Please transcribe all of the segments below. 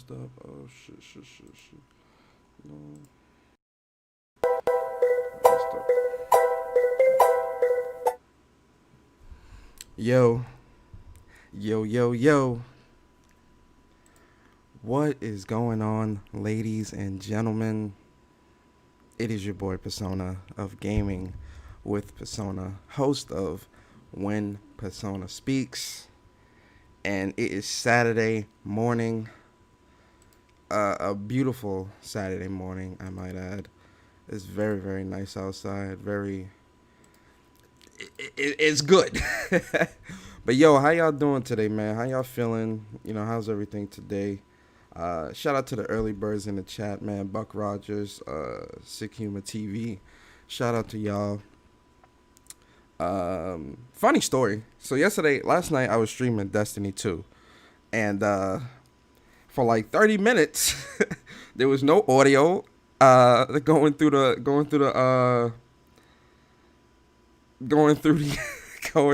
messed up. Oh shit. No, messed up. Yo, yo. What is going on, ladies and gentlemen? It is your boy Persona of Gaming with Persona, host of When Persona Speaks, and it is Saturday morning. A beautiful Saturday morning, I might add. It's very, very nice outside. It's good. But yo, how y'all doing today, man? How y'all feeling? How's everything today? Shout out to the early birds in the chat, man. Buck Rogers, Sick Humor TV. Shout out to y'all. Funny story. So last night, I was streaming Destiny 2, and for like 30 minutes, there was no audio. Going through the going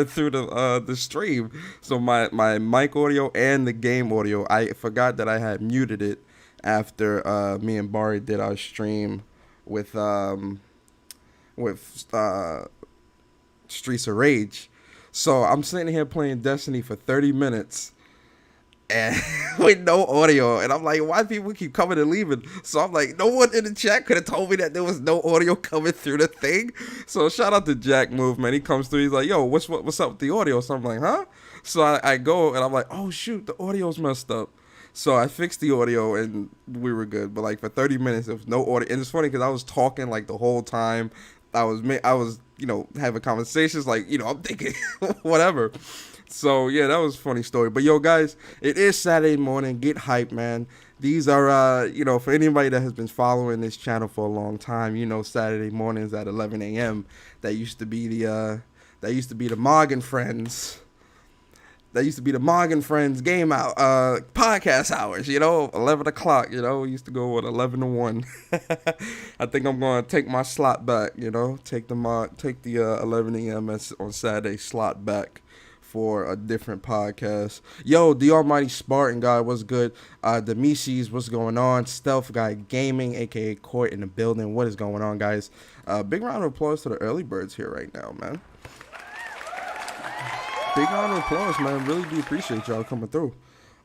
through the stream. So my mic audio and the game audio, I forgot that I had muted it after me and Bari did our stream with Streets of Rage. So I'm sitting here playing Destiny for 30 minutes and with no audio, and I'm like, why people keep coming and leaving? So I'm like, no one in the chat could have told me that there was no audio coming through the thing. So shout out to Jack Move, man. He comes through, he's like, yo, what's up with the audio? So I'm like, huh? So I go and I'm like, oh shoot, the audio's messed up. So I fixed the audio and we were good. But like for 30 minutes there was no audio, and it's funny because I was talking like the whole time. I was having conversations, like, I'm thinking whatever. So yeah, that was a funny story. But yo, guys, it is Saturday morning. Get hyped, man. These are for anybody that has been following this channel for a long time, Saturday mornings at 11 a.m. That used to be the Morgan Friends. That used to be the Morgan Friends game out podcast hours, 11 o'clock, we used to go at 11 to 1. I think I'm going to take my slot back, take the 11 a.m. on Saturday slot back for a different podcast. Yo, the almighty Spartan guy, what's good? The Mises, what's going on? Stealth Guy Gaming, aka Court in the building. What is going on, guys? Big round of applause to the early birds here right now, man. Big round of applause, man. Really do appreciate y'all coming through.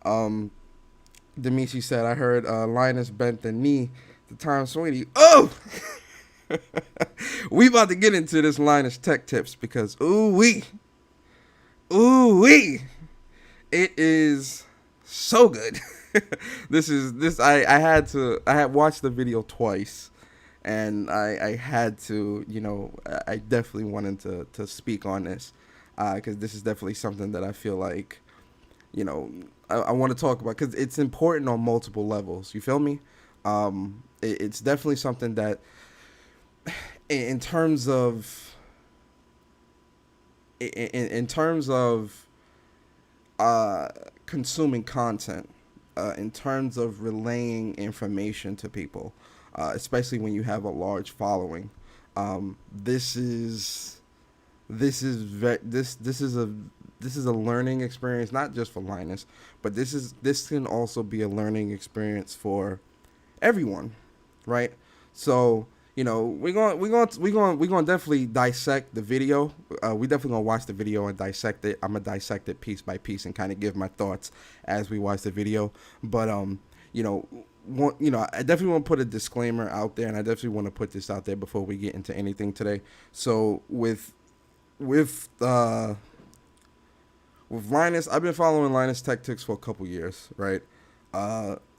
Demichi said, I heard Linus bent the knee to Tom Sweeney. Oh! We about to get into this Linus Tech tips because, ooh-wee, it is so good. I had watched the video twice, and I had to, I definitely wanted to speak on this. Because this is definitely something that I feel like, I want to talk about because it's important on multiple levels. You feel me? It's definitely something that, in terms of consuming content, in terms of relaying information to people, especially when you have a large following, this is a learning experience, not just for Linus, but this can also be a learning experience for everyone, right? So we're going definitely dissect the video. We definitely gonna watch the video and dissect it. I'm gonna dissect it piece by piece and kind of give my thoughts as we watch the video. But I definitely want to put a disclaimer out there, and I definitely want to put this out there before we get into anything today. So with Linus, I've been following Linus Tech Tips for a couple years, right?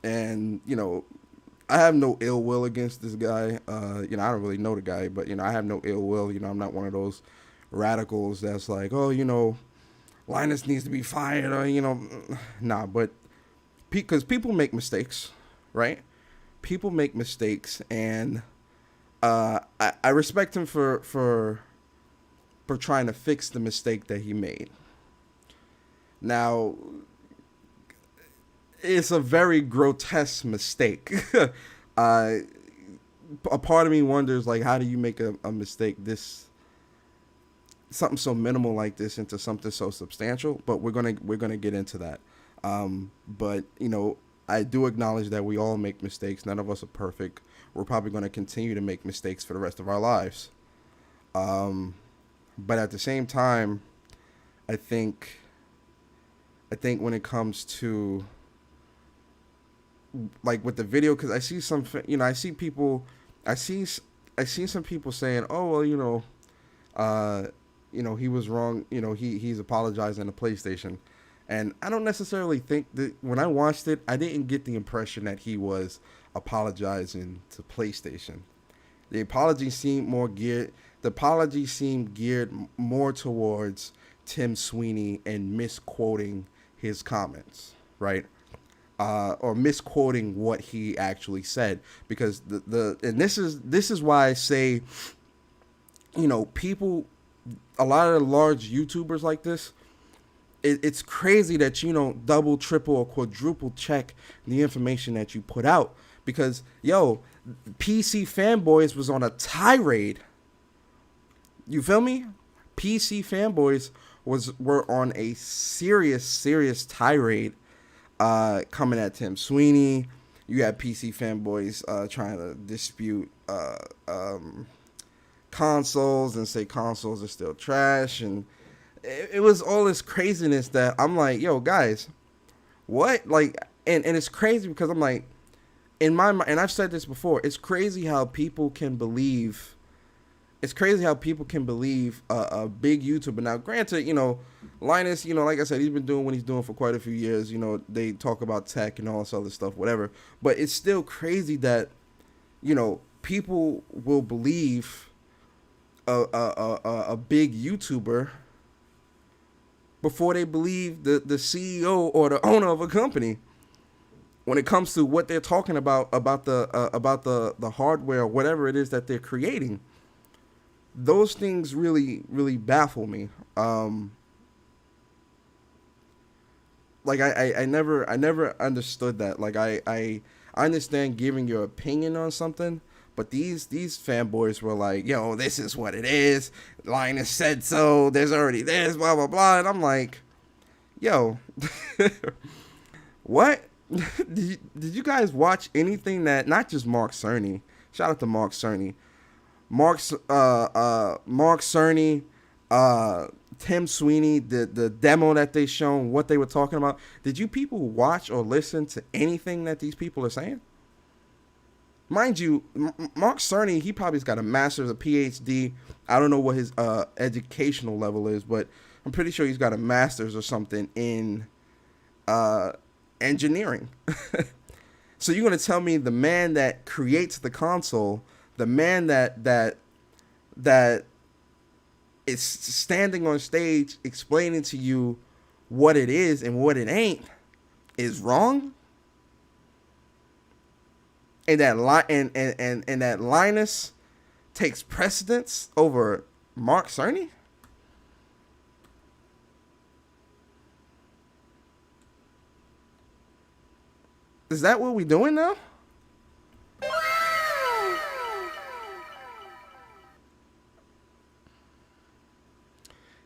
And I have no ill will against this guy. I don't really know the guy, but I have no ill will. I'm not one of those radicals that's like, oh, Linus needs to be fired, or nah. But because people make mistakes, right? People make mistakes, and I respect him for trying to fix the mistake that he made. Now, it's a very grotesque mistake. A part of me wonders, like, how do you make a mistake something so minimal like this into something so substantial? But we're gonna get into that. But I do acknowledge that we all make mistakes. None of us are perfect. We're probably going to continue to make mistakes for the rest of our lives. But at the same time, I think when it comes to like with the video, because I see some, I see people, I see some people saying, oh well, he was wrong. He's apologizing to PlayStation, and I don't necessarily think that when I watched it, I didn't get the impression that he was apologizing to PlayStation. The apology seemed geared more towards Tim Sweeney and misquoting his comments, right? Or misquoting what he actually said, because and this is why I say, people, a lot of the large YouTubers like this, it's crazy that you don't double, triple, or quadruple check the information that you put out, because PC Fanboys was on a tirade. You feel me? PC Fanboys were on a serious tirade, coming at Tim Sweeney. You had PC Fanboys trying to dispute consoles and say consoles are still trash, and it was all this craziness that I'm like, yo, guys, what? Like, and it's crazy because I'm like, in my mind, and I've said this before, it's crazy how people can believe. It's crazy how people can believe a big YouTuber. Now, granted, Linus, like I said, he's been doing what he's doing for quite a few years. They talk about tech and all this other stuff, whatever. But it's still crazy that, people will believe a big YouTuber before they believe the CEO or the owner of a company when it comes to what they're talking about the hardware or whatever it is that they're creating. Those things really, really baffle me. Like I never understood that. Like I understand giving your opinion on something, but these fanboys were like, yo, this is what it is. Linus said so. There's already this, blah blah blah. And I'm like, yo, what? Did you guys watch anything that, not just Mark Cerny? Shout out to Mark Cerny. Mark Cerny, Tim Sweeney, the demo that they shown, what they were talking about. Did you people watch or listen to anything that these people are saying? Mind you, Mark Cerny, he probably's got a master's, a PhD. I don't know what his educational level is, but I'm pretty sure he's got a master's or something in engineering. So you're going to tell me the man that creates the console, the man that is standing on stage explaining to you what it is and what it ain't, is wrong? And that Linus takes precedence over Mark Cerny? Is that what we doing now?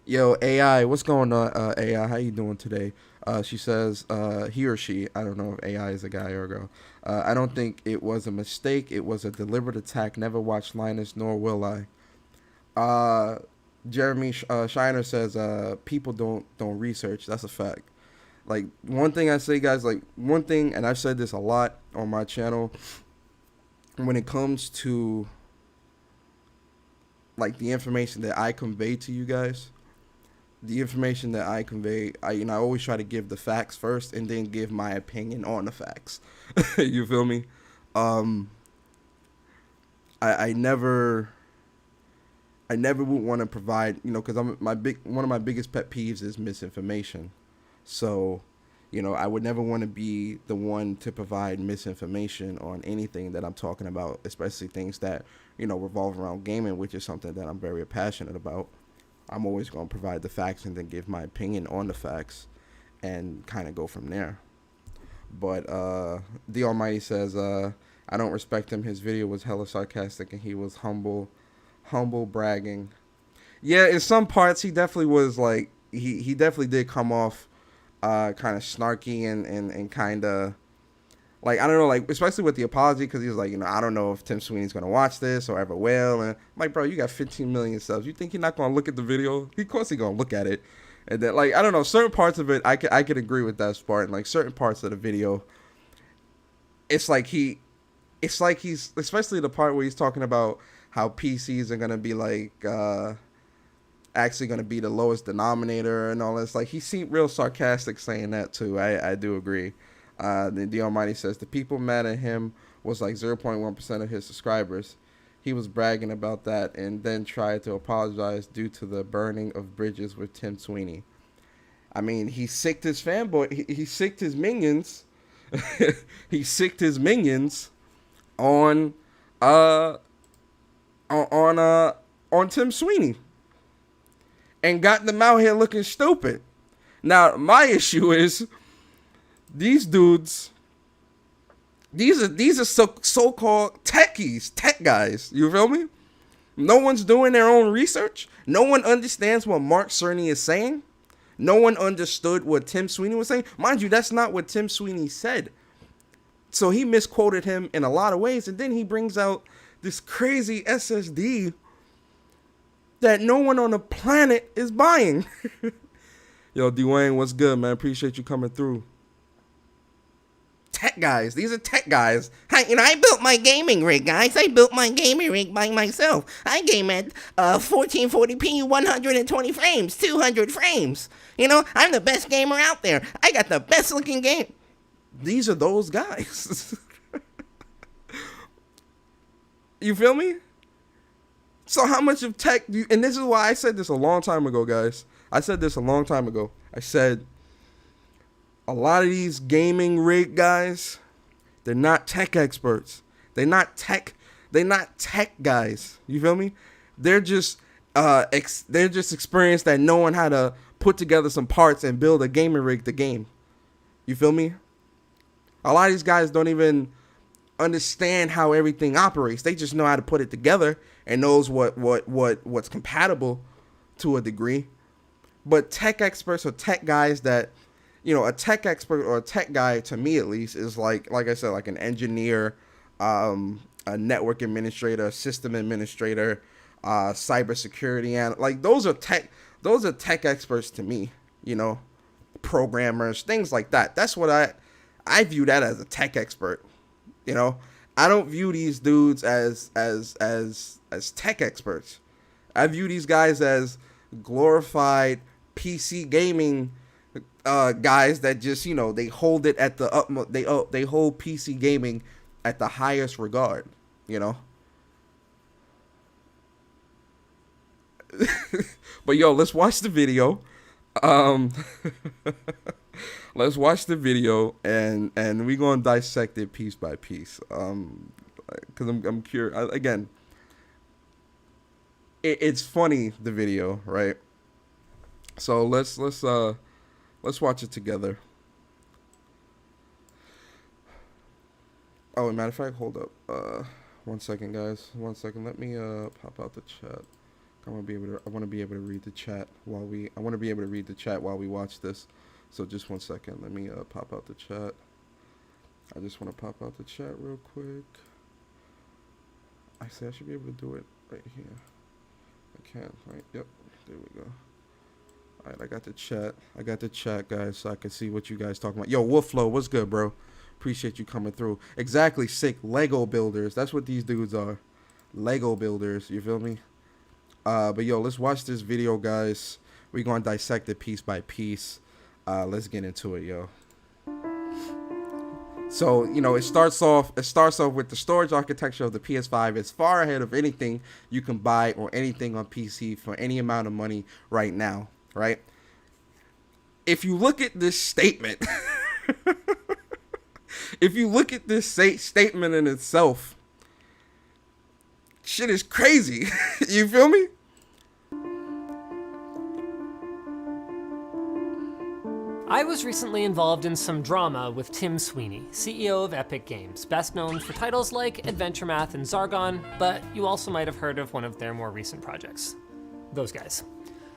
Yo, AI, what's going on, AI? How you doing today? She says, he or she, I don't know if AI is a guy or a girl. I don't think it was a mistake. It was a deliberate attack. Never watched Linus, nor will I. Jeremy Shiner says, people don't research. That's a fact. Like, one thing I say, guys, like, one thing, and I've said this a lot on my channel, when it comes to, like, the information that I convey to you guys, the information that I convey, I always try to give the facts first and then give my opinion on the facts. You feel me? I never would want to provide, because one of my biggest pet peeves is misinformation. So, I would never want to be the one to provide misinformation on anything that I'm talking about, especially things that, revolve around gaming, which is something that I'm very passionate about. I'm always going to provide the facts and then give my opinion on the facts and kind of go from there. But The Almighty says, I don't respect him. His video was hella sarcastic and he was humble bragging. Yeah, in some parts he definitely was like, he definitely did come off kind of snarky and kind of like, I don't know, like, especially with the apology, because he was like, you know, I don't know if Tim Sweeney's going to watch this or ever will. And I'm like, bro, you got 15 million subs. You think he's not going to look at the video? Of course he's going to look at it. And then, like, I don't know, certain parts of it, I could agree with that part. And, like, certain parts of the video, it's like he's, especially the part where he's talking about how PCs are going to be, like, actually going to be the lowest denominator and all this. Like, he seemed real sarcastic saying that, too. I do agree. The Almighty says the people mad at him was like 0.1% of his subscribers. He was bragging about that and then tried to apologize due to the burning of bridges with Tim Sweeney. I mean, he sicked his fanboy. He sicked his minions. He sicked his minions on Tim Sweeney and got them out here looking stupid. Now, my issue is, these dudes, these are so-called techies, tech guys. You feel me? No one's doing their own research. No one understands what Mark Cerny is saying. No one understood what Tim Sweeney was saying. Mind you, that's not what Tim Sweeney said. So he misquoted him in a lot of ways. And then he brings out this crazy SSD that no one on the planet is buying. Yo, Dwayne, what's good, man? Appreciate you coming through. Tech guys. These are tech guys. I built my gaming rig, guys. I built my gaming rig by myself. I game at 1440p, 120 frames, 200 frames. I'm the best gamer out there. I got the best looking game. These are those guys. You feel me? So how much of tech do you, and this is why I said this a long time ago, guys. I said this a long time ago. I said, a lot of these gaming rig guys, they're not tech experts. They're not tech guys. You feel me? They're just experienced at knowing how to put together some parts and build a gaming rig to game. You feel me? A lot of these guys don't even understand how everything operates. They just know how to put it together and knows what's compatible to a degree. But tech experts or tech guys that, a tech expert or a tech guy, to me at least, is like I said, like an engineer, a network administrator, a system administrator, cybersecurity, and like those are tech experts to me. Programmers, things like that. That's what I view that as a tech expert. I don't view these dudes as tech experts. I view these guys as glorified PC gaming guys that just, they hold it at the utmost. They hold PC gaming at the highest regard, But yo, let's watch the video. Let's watch the video and we're gonna dissect it piece by piece. Because I'm curious. Again, it's funny, the video, right? So let's watch it together. Oh, as a matter of fact, hold up. 1 second, guys. 1 second. Let me pop out the chat. I want to be able to read the chat while we watch this. So just 1 second. Let me pop out the chat. I just want to pop out the chat real quick. Actually, I should be able to do it right here. I can, right? Yep. There we go. All right, I got the chat, guys, so I can see what you guys talking about. Yo, Wolfflow, what's good, bro? Appreciate you coming through. Exactly, sick. Lego builders. That's what these dudes are. Lego builders. You feel me? But yo, let's watch this video, guys. We're gonna dissect it piece by piece. Let's get into it, yo. So, it starts off with the storage architecture of the PS5 is far ahead of anything you can buy or anything on PC for any amount of money right now, right? If you look at this statement, statement in itself, shit is crazy. You feel me? I was recently involved in some drama with Tim Sweeney, CEO of Epic Games, best known for titles like Adventure Math and Zargon, but you also might have heard of one of their more recent projects. Those guys.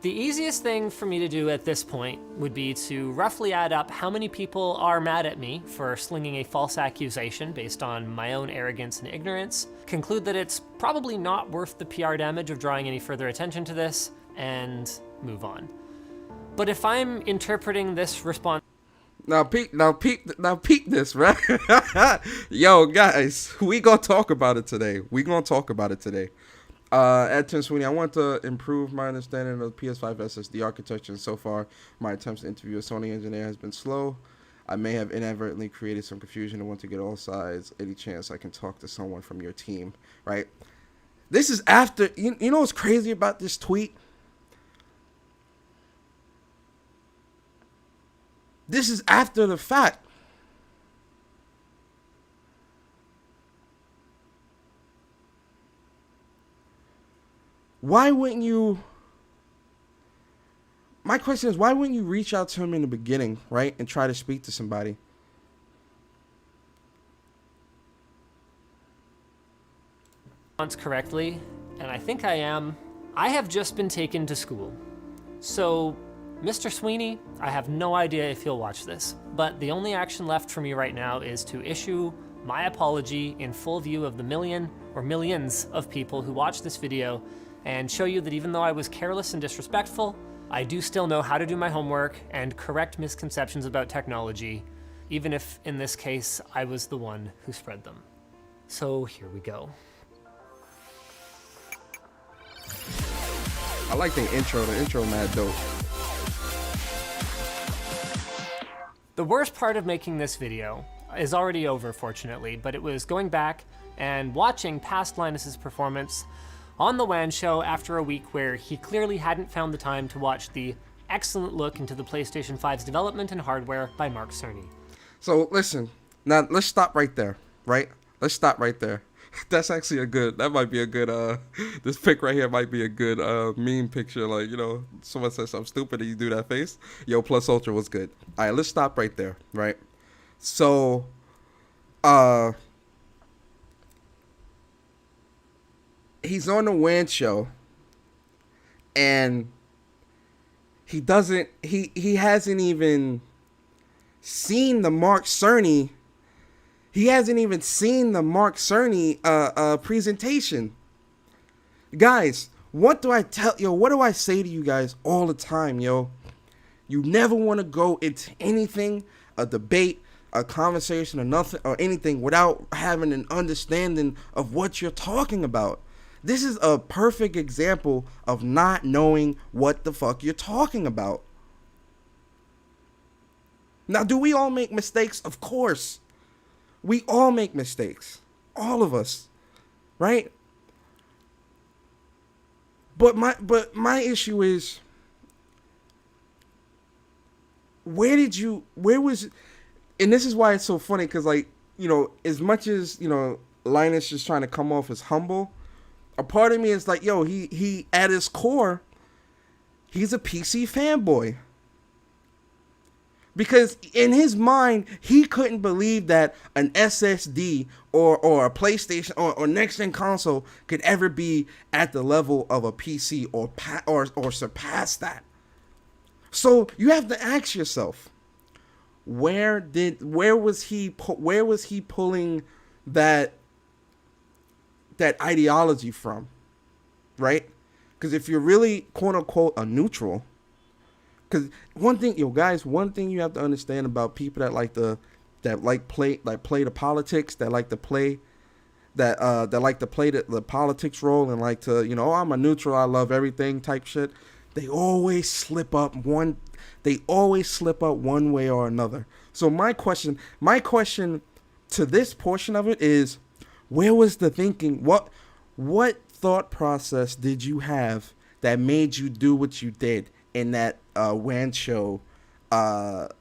The easiest thing for me to do at this point would be to roughly add up how many people are mad at me for slinging a false accusation based on my own arrogance and ignorance, conclude that it's probably not worth the PR damage of drawing any further attention to this, and move on. But if I'm interpreting this response... Now peep this, right? Yo, guys, we gonna talk about it today. At Tim Sweeney, I want to improve my understanding of the PS5 SSD architecture, and so far, my attempts to interview a Sony engineer has been slow. I may have inadvertently created some confusion and want to get all sides. Any chance I can talk to someone from your team, right? This is after, you know what's crazy about this tweet? This is after the fact. Why wouldn't you... My question is, why wouldn't you reach out to him in the beginning, right? And try to speak to somebody? correctly, and I think I am. I have just been taken to school. So, Mr. Sweeney, I have no idea if he'll watch this, but the only action left for me right now is to issue my apology in full view of the million or millions of people who watch this video and show you that even though I was careless and disrespectful, I do still know how to do my homework and correct misconceptions about technology, even if in this case I was the one who spread them. So here we go. I like the intro mad dope. The worst part of making this video is already over, fortunately, but it was going back and watching past Linus's performance on the WAN show after a week where he clearly hadn't found the time to watch the excellent look into the PlayStation 5's development and hardware by Mark Cerny. So listen, now let's stop right there, right? Let's stop right there. That's actually that might be a good, this pic right here might be a good meme picture. Like, you know, someone says something stupid and you do that face. Yo, Plus Ultra was good. All right, let's stop right there, right? So, he's on the WAN show and he hasn't even seen the Mark Cerny. He hasn't even seen the Mark Cerny presentation. Guys, what do I say to you guys all the time, yo? You never want to go into anything, a debate, a conversation, or nothing, or anything without having an understanding of what you're talking about. This is a perfect example of not knowing what the fuck you're talking about. Now, do we all make mistakes? Of course. We all make mistakes. All of us. Right? But my issue is, and this is why it's so funny, because, like, you know, as much as, you know, Linus is trying to come off as humble, a part of me is like, yo, he at his core, he's a PC fanboy. Because in his mind, he couldn't believe that an SSD or a PlayStation or next-gen console could ever be at the level of a PC or surpass that. So you have to ask yourself, where was he pulling that ideology from, right? Because if you're really quote unquote a neutral, because one thing you have to understand about people that play the politics, that like to play the politics role and like to, you know, oh, I'm a neutral, I love everything type shit. They always slip up one way or another. So my question to this portion of it is, where was the thinking? What thought process did you have that made you do what you did in that WAN show episode,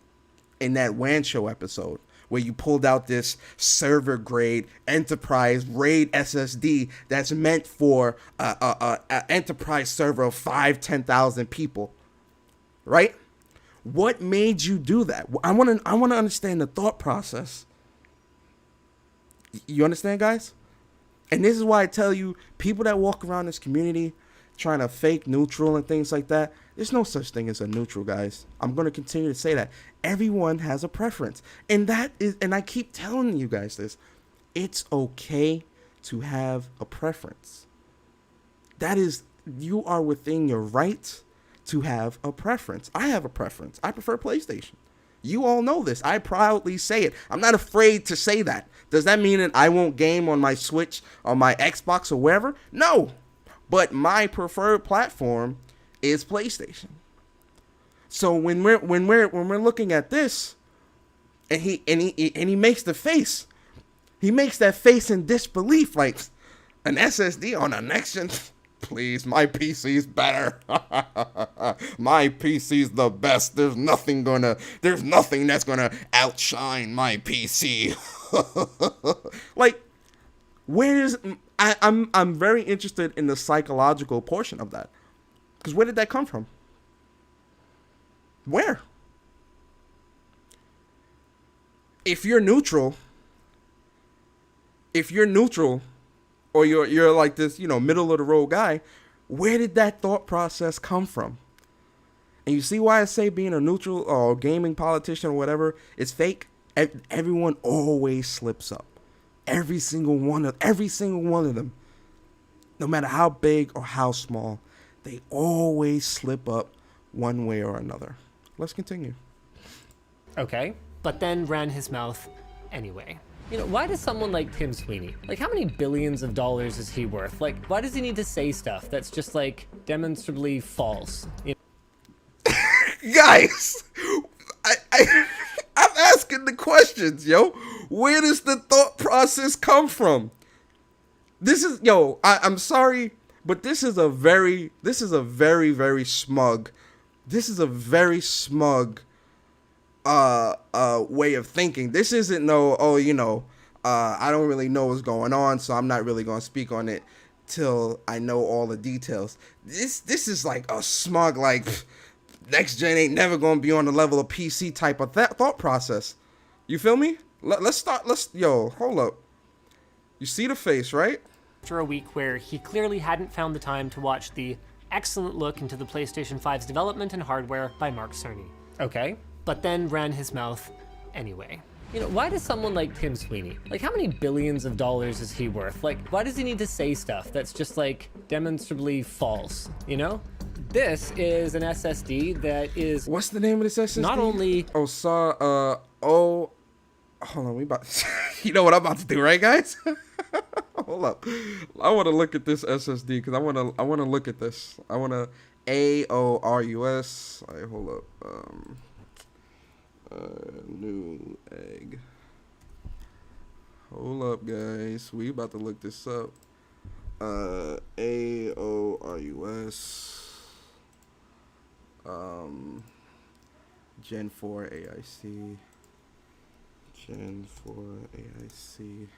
where you pulled out this server grade enterprise RAID SSD that's meant for a enterprise server of 10,000 people, right? What made you do that? I want to understand the thought process. You understand, guys? And this is why I tell you, people that walk around this community trying to fake neutral and things like that. There's no such thing as a neutral, guys. I'm going to continue to say that. Everyone has a preference. And I keep telling you guys this. It's okay to have a preference. That is, you are within your right to have a preference. I have a preference. I prefer PlayStation. You all know this. I proudly say it. I'm not afraid to say that. Does that mean that I won't game on my Switch or my Xbox or wherever? No. But my preferred platform is PlayStation. So when we're looking at this, and he makes the face, he makes that face in disbelief, like an SSD on a next gen. Please, my PC's better. My PC's the best. There's nothing that's gonna outshine my PC. Like, I'm very interested in the psychological portion of that. Because where did that come from? Where? If you're neutral, or you're like this, middle of the road guy, where did that thought process come from? And you see why I say being a neutral or gaming politician or whatever is fake? Everyone always slips up. Every single one of them, no matter how big or how small, they always slip up one way or another. Let's continue. Okay, but then ran his mouth anyway. Why does someone like Tim Sweeney, how many billions of dollars is he worth? Why does he need to say stuff that's just, demonstrably false? Guys, I'm asking the questions, yo. Where does the thought process come from? I'm sorry, but this is a very, very smug way of thinking. This isn't I don't really know what's going on, so I'm not really going to speak on it till I know all the details. This is like a smug, next gen ain't never going to be on the level of PC type of thought process. You feel me? Hold up. You see the face, right? After a week where he clearly hadn't found the time to watch the excellent look into the PlayStation 5's development and hardware by Mark Cerny. Okay, but then ran his mouth anyway. Why does someone like Tim Sweeney, how many billions of dollars is he worth? Why does he need to say stuff that's just, demonstrably false, This is an SSD that is... What's the name of this SSD? Not only... Hold on, you know what I'm about to do, right, guys? Hold up. I want to look at this SSD because I want to look at this. I want to AORUS. All right, hold up. New egg. Hold up, guys. We about to look this up. AORUS. Gen 4 AIC. Gen 4 AIC.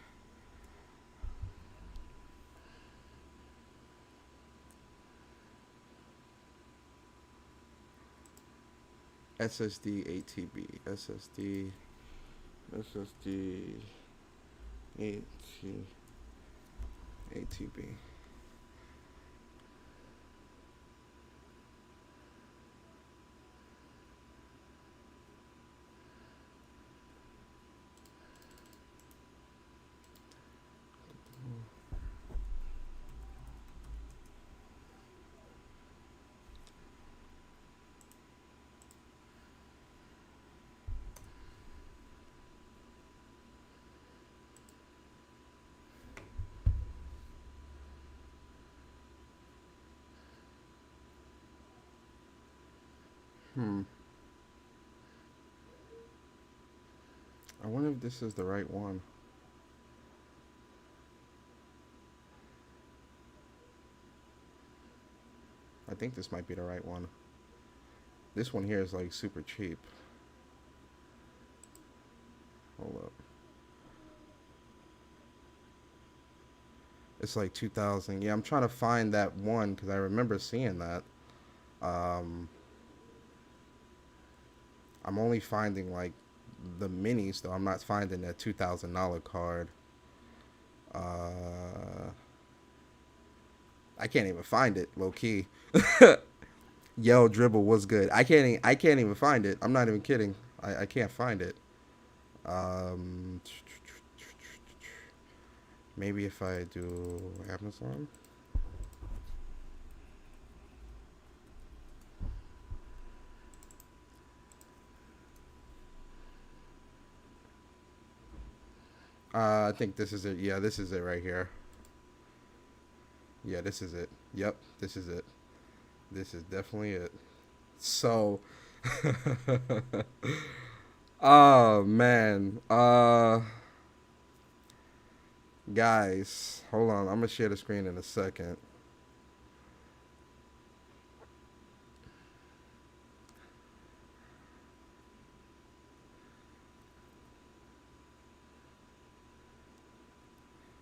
SSD ATB. SSD ATB. I wonder if this is the right one. I think this might be the right one. This one here is super cheap. Hold up. It's 2000. Yeah, I'm trying to find that one because I remember seeing that. I'm only finding the minis though. I'm not finding that $2,000 card. I can't even find it, low key. Yell dribble was good. I can't even find it. I'm not even kidding. I can't find it. Maybe if I do Amazon. I think this is it. Yeah, this is it right here. Yeah, this is it. Yep, this is it. This is definitely it. So, oh man. Guys, hold on. I'm gonna share the screen in a second.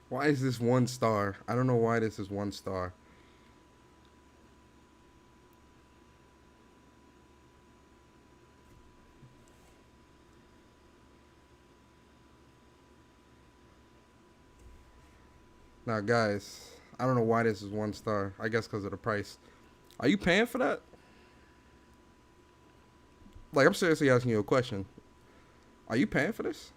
Why is this 1 star? I don't know why this is 1 star. Now, guys, I don't know why this is 1 star. I guess because of the price. Are you paying for that? Like, I'm seriously asking you a question. Are you paying for this?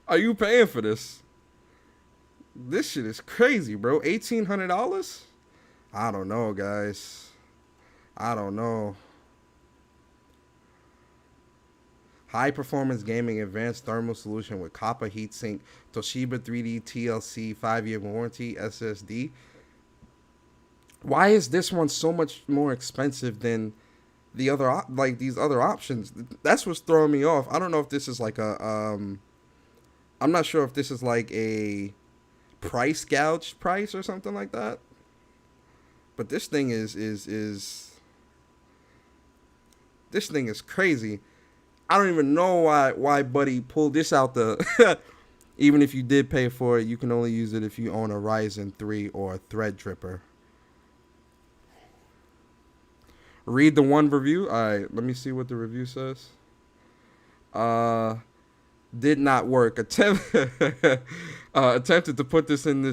Are you paying for this? This shit is crazy, bro. $1,800? I don't know, guys. I don't know. High performance gaming advanced thermal solution with copper heatsink, Toshiba 3D TLC 5-year warranty, SSD. Why is this one so much more expensive than the other these other options? That's what's throwing me off. I don't know if this is like a I'm not sure if this is like a price gouge price or something like that. But this thing is this thing is crazy. I don't even know why Buddy pulled this out the even if you did pay for it, you can only use it if you own a Ryzen 3 or a Threadripper. Read the one review. All right, let me see what the review says. Did not work. Attempted to put this in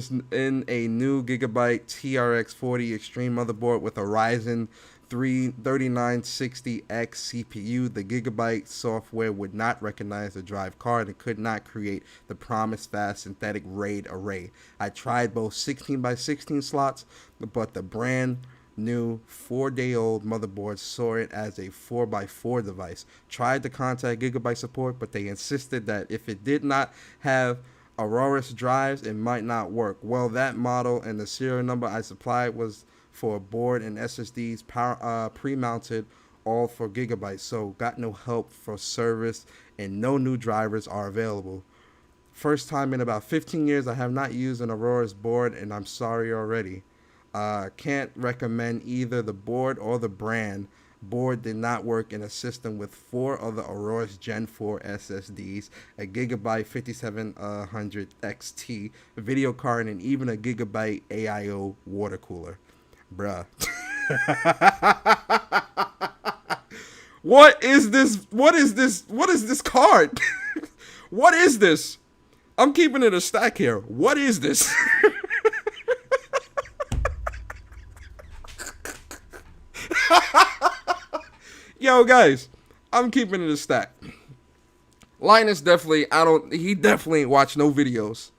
a new Gigabyte TRX 40 Extreme motherboard with a Ryzen 3 3960X CPU. The Gigabyte software would not recognize the drive card and could not create the promised fast synthetic RAID array. I tried both 16x16 slots, but the brand new 4-day-old motherboard saw it as a 4x4 device. Tried to contact Gigabyte support, but they insisted that if it did not have Aorus drives, it might not work. Well, that model and the serial number I supplied was for a board and SSDs pre-mounted, all for Gigabyte, so got no help for service and no new drivers are available. First time in about 15 years I have not used an Aorus board, and I'm sorry already. Can't recommend either the board or the brand. Board did not work in a system with 4 other Aorus Gen 4 SSDs, a Gigabyte 5700 XT, a video card, and even a Gigabyte AIO water cooler. Bruh. What is this? What is this? What is this card? What is this? I'm keeping it a stack here. What is this? Yo, guys, I'm keeping it a stack. Linus definitely, he definitely ain't watched no videos.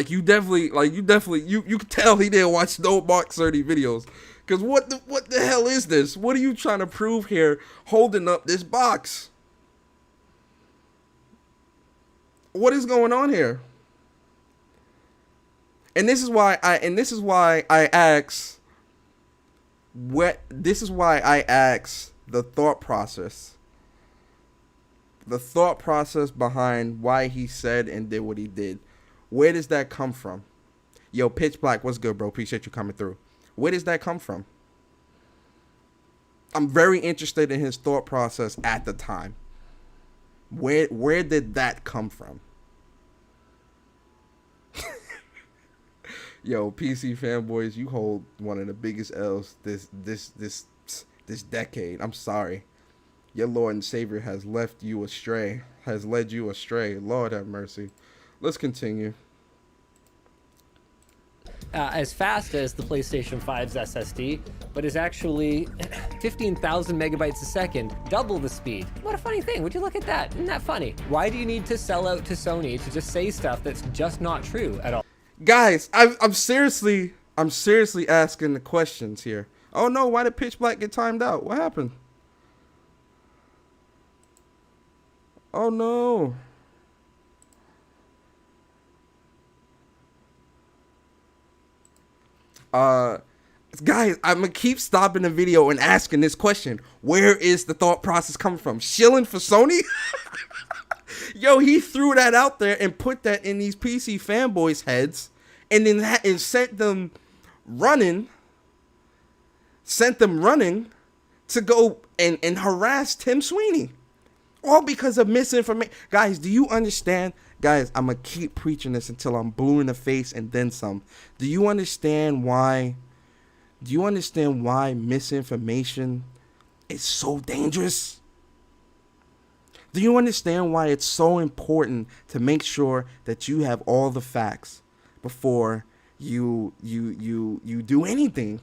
You could tell he didn't watch no Mark 30 videos. Cause what the hell is this? What are you trying to prove here holding up this box? What is going on here? And this is why I ask the thought process. The thought process behind why he said and did what he did. Where does that come from? Yo, Pitch Black, what's good, bro? Appreciate you coming through. Where does that come from? I'm very interested in his thought process at the time. Where did that come from? Yo, PC fanboys, you hold one of the biggest L's this decade. I'm sorry. Your Lord and Savior has led you astray. Lord have mercy. Let's continue. As fast as the PlayStation 5's SSD, but is actually 15,000 megabytes a second, double the speed. What a funny thing. Would you look at that? Isn't that funny? Why do you need to sell out to Sony to just say stuff that's just not true at all? Guys, I'm seriously asking the questions here. Oh no, why did Pitch Black get timed out? What happened? Oh no. Guys, I'm gonna keep stopping the video and asking this question. Where is the thought process coming from? Shilling for Sony? Yo, he threw that out there and put that in these PC fanboys' heads, and then and sent them running to go and harass Tim Sweeney. All because of misinformation. Guys, do you understand? Guys, I'm going to keep preaching this until I'm blue in the face and then some. Do you understand why misinformation is so dangerous? Do you understand why it's so important to make sure that you have all the facts before you do anything?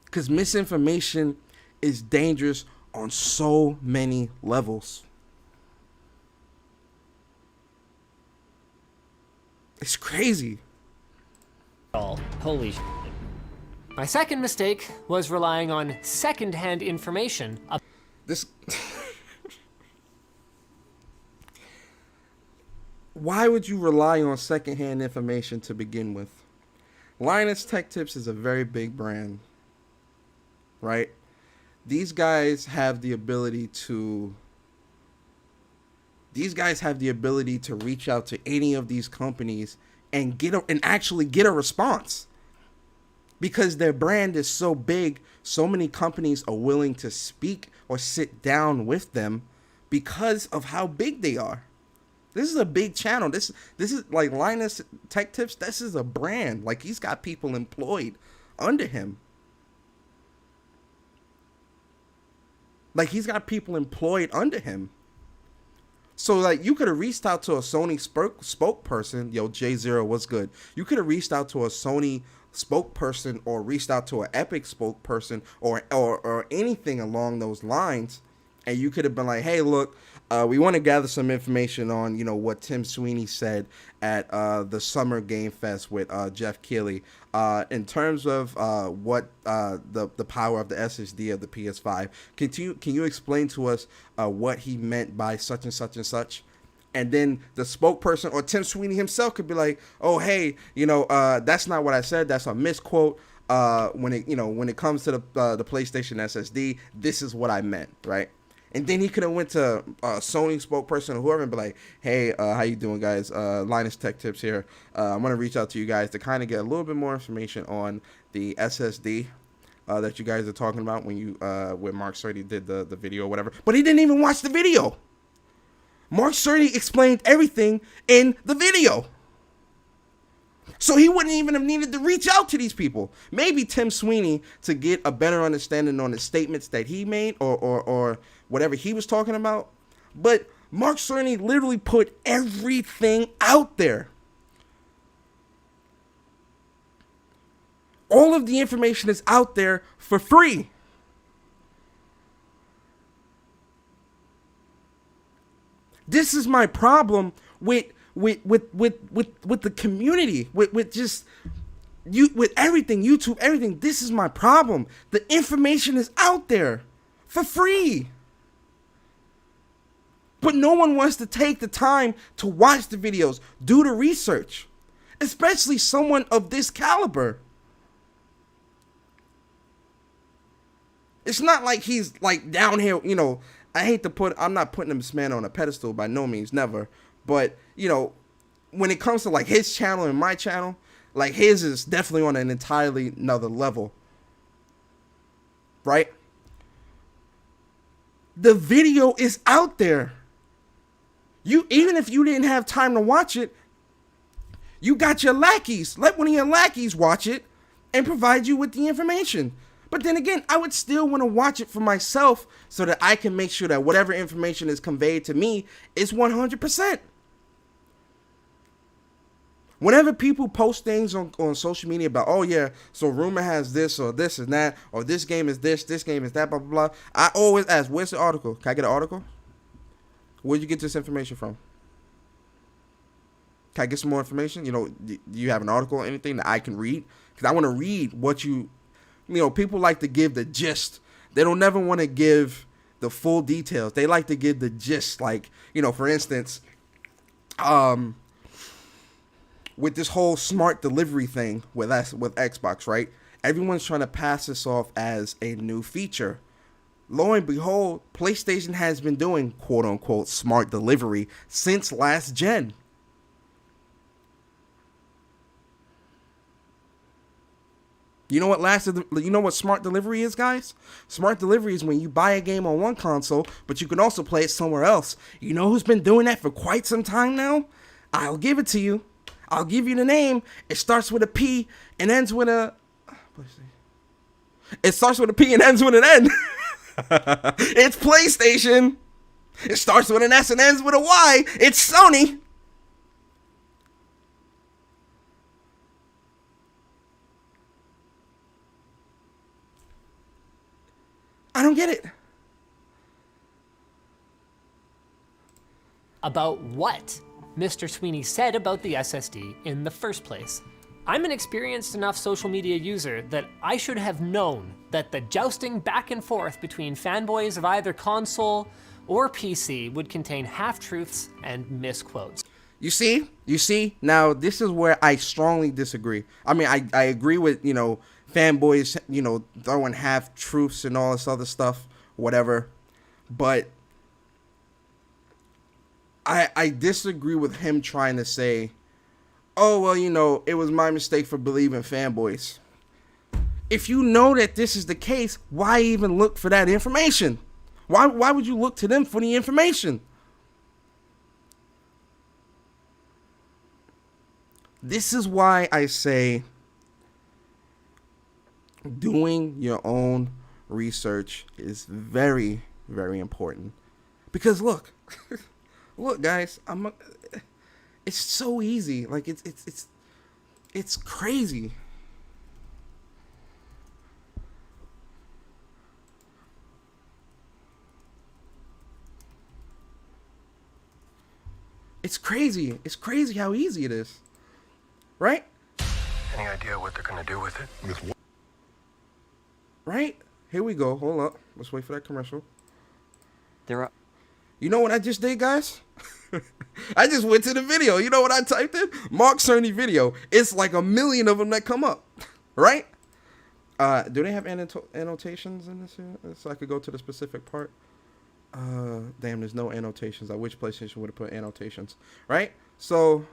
Because misinformation is dangerous on so many levels. It's crazy. Holy shit. My second mistake was relying on secondhand information. This. Why would you rely on secondhand information to begin with? Linus Tech Tips is a very big brand, right? These guys have the ability to reach out to any of these companies and actually get a response. Because their brand is so big, so many companies are willing to speak or sit down with them because of how big they are. This is a big channel. This is like Linus Tech Tips. This is a brand. Like, he's got people employed under him. So, like, you could have reached out to a Sony spokesperson. Yo, J0, what's good? You could have reached out to a Sony spokesperson or reached out to an Epic spokesperson or anything along those lines. And you could have been like, hey, look, we want to gather some information on, what Tim Sweeney said at the Summer Game Fest with Jeff Keighley in terms of what the power of the SSD of the PS5. Can you explain to us what he meant by such and such and such? And then the spokesperson or Tim Sweeney himself could be like, oh, hey, that's not what I said. That's a misquote. When it comes to the PlayStation SSD, this is what I meant, right? And then he could have went to a Sony spokesperson or whoever and be like, hey, how you doing, guys? Linus Tech Tips here. I'm going to reach out to you guys to kind of get a little bit more information on the SSD that you guys are talking about when Mark Cerny did the video or whatever. But he didn't even watch the video. Mark Cerny explained everything in the video. So he wouldn't even have needed to reach out to these people. Maybe Tim Sweeney, to get a better understanding on the statements that he made or whatever he was talking about. But Mark Cerny literally put everything out there. All of the information is out there for free. This is my problem with the community, with just with everything, YouTube, everything. This is my problem. The information is out there for free. But no one wants to take the time to watch the videos, do the research, especially someone of this caliber. It's not like he's like down here, I'm not putting this man on a pedestal by no means, never. But, when it comes to like his channel and my channel, like his is definitely on an entirely another level. Right? The video is out there. Even if you didn't have time to watch it, You got your lackeys. Let one of your lackeys watch it and provide you with the information. But then again, I would still want to watch it for myself so that I can make sure that whatever information is conveyed to me is 100%. Whenever people post things on social media about, oh yeah, so rumor has this or this and that, or this game is this game is that, blah, blah, blah, I always ask, where's the article? Can I get an article? Where'd you get this information from? Can I get some more information? You know, do you have an article or anything that I can read? Because I want to read what you know, people like to give the gist. They don't never want to give the full details. They like to give the gist. Like, you know, for instance, with this whole smart delivery thing with Xbox, right? Everyone's trying to pass this off as a new feature. Lo and behold, PlayStation has been doing quote unquote smart delivery since last gen. You know what smart delivery is, guys? Smart delivery is when you buy a game on one console, but you can also play it somewhere else. You know who's been doing that for quite some time now? I'll give it to you. I'll give you the name. It starts with a P and ends with a... It starts with a P and ends with an N. It's PlayStation. It starts with an S and ends with a Y. It's Sony. I don't get it. About what Mr. Sweeney said about the SSD in the first place. I'm an experienced enough social media user that I should have known that the jousting back and forth between fanboys of either console or PC would contain half-truths and misquotes. You see? Now, this is where I strongly disagree. I mean, I agree with, you know, fanboys, you know, throwing half-truths and all this other stuff, whatever. But I disagree with him trying to say, oh, well, you know, it was my mistake for believing fanboys. If you know that this is the case, why even look for that information? Why would you look to them for the information? This is why I say doing your own research is very, very important. Because look, look, guys, it's so easy. Like it's crazy. It's crazy. It's crazy how easy it is. Right? Any idea what they're gonna do with it? Right? Here we go. Hold up. Let's wait for that commercial. There are... You know what I just did, guys? I just went to the video. You know what I typed in? Mark Cerny video. It's like a million of them that come up. Right? Do they have annotations in this here? So I could go to the specific part. Damn, there's no annotations. I wish PlayStation would have put annotations. Right? So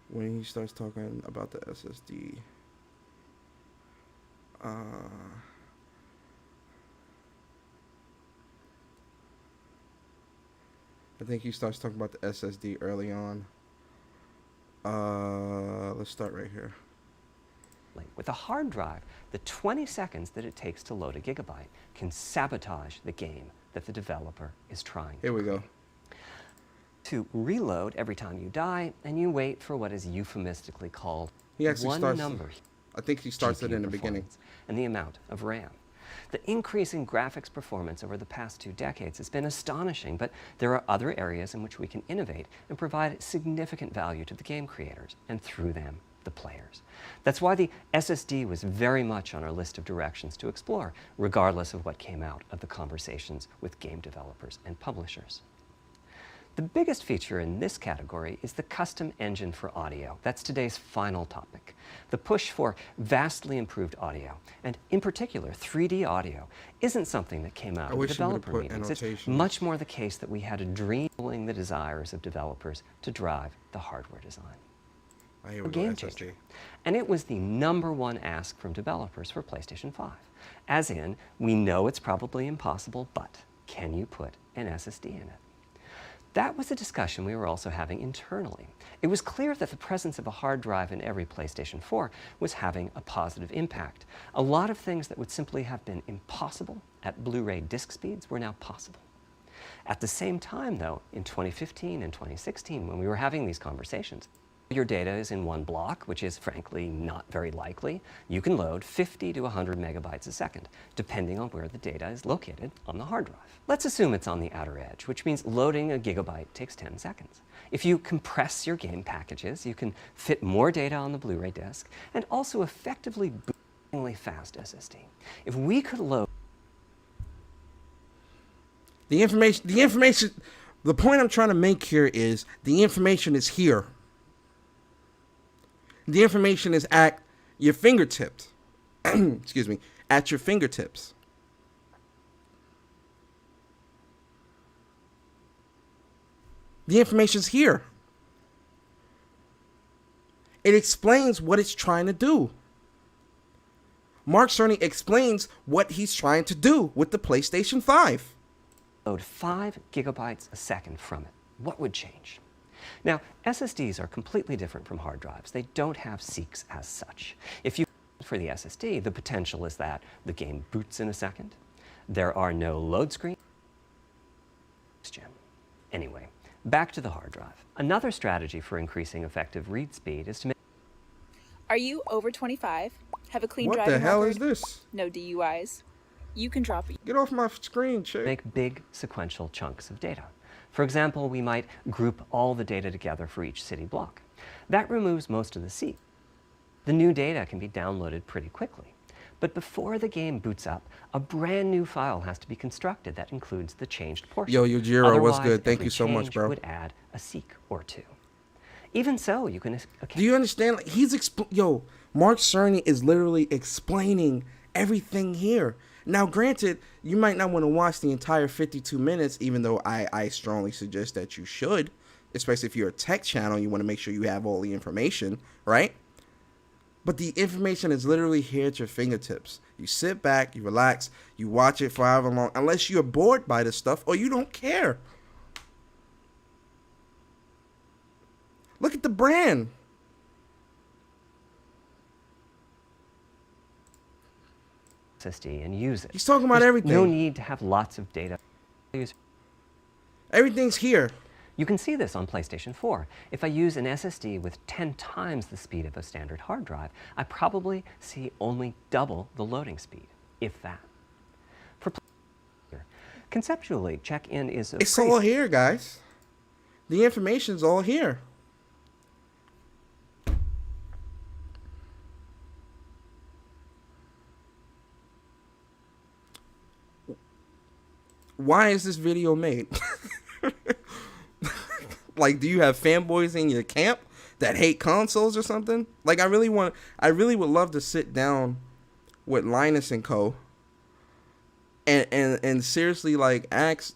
when he starts talking about the SSD, I think he starts talking about the SSD early on. Let's start right here. With a hard drive, the 20 seconds that it takes to load a gigabyte can sabotage the game that the developer is trying. Here we go. To reload every time you die, and you wait for what is euphemistically called He actually one starts. number. I think he starts it GPU in the beginning. performance, and the amount of RAM. The increase in graphics performance over the past 2 decades has been astonishing, but there are other areas in which we can innovate and provide significant value to the game creators, and through them, the players. That's why the SSD was very much on our list of directions to explore, regardless of what came out of the conversations with game developers and publishers. The biggest feature in this category is the custom engine for audio. That's today's final topic. The push for vastly improved audio, and in particular 3D audio, isn't something that came out of developer meetings. It's much more the case that we had a dream following the desires of developers to drive the hardware design. A game changer. And it was the #1 ask from developers for PlayStation 5. As in, we know it's probably impossible, but can you put an SSD in it? That was a discussion we were also having internally. It was clear that the presence of a hard drive in every PlayStation 4 was having a positive impact. A lot of things that would simply have been impossible at Blu-ray disc speeds were now possible. At the same time, though, in 2015 and 2016, when we were having these conversations, your data is in one block, which is frankly not very likely. You can load 50 to 100 megabytes a second, depending on where the data is located on the hard drive. Let's assume it's on the outer edge, which means loading a gigabyte takes 10 seconds. If you compress your game packages, you can fit more data on the Blu-ray disc and also effectively boot fast SSD. If we could load The point I'm trying to make here is the information is here. The information is at your fingertips. Excuse me, at your fingertips. The information's here. It explains what it's trying to do. Mark Cerny explains what he's trying to do with the PlayStation 5. Load 5 gigabytes a second from it. What would change? Now, SSDs are completely different from hard drives. They don't have seeks as such. If you for the SSD, the potential is that the game boots in a second. There are no load screens. Anyway, back to the hard drive. Another strategy for increasing effective read speed is to make... Are you over 25? Have a clean What driving the hell record? is this? No DUIs? You can drop it. Get off my screen, chick. Make big sequential chunks of data. For example, we might group all the data together for each city block. That removes most of the seek. The new data can be downloaded pretty quickly. But before the game boots up, a brand new file has to be constructed that includes the changed portion. Yo, Yujiro, what's Otherwise, good? Thank every you so much, change bro. would add a seek or two. Even so, you can... Do you understand? Like, Mark Cerny is literally explaining everything here. Now, granted, you might not want to watch the entire 52 minutes, even though I strongly suggest that you should, especially if you're a tech channel, you want to make sure you have all the information, right? But the information is literally here at your fingertips. You sit back, you relax, you watch it for however long, unless you're bored by this stuff or you don't care. Look at the brand. SSD and use it. He's talking about There's everything. No need to have lots of data. Everything's here. You can see this on PlayStation 4. If I use an SSD with 10 times the speed of a standard hard drive, I probably see only double the loading speed, if that. For conceptually, check-in is a It's all here, guys. The information's all here. Why is this video made? Like, do you have fanboys in your camp that hate consoles or something? Like, I really would love to sit down with Linus and Co. and seriously, like, ask,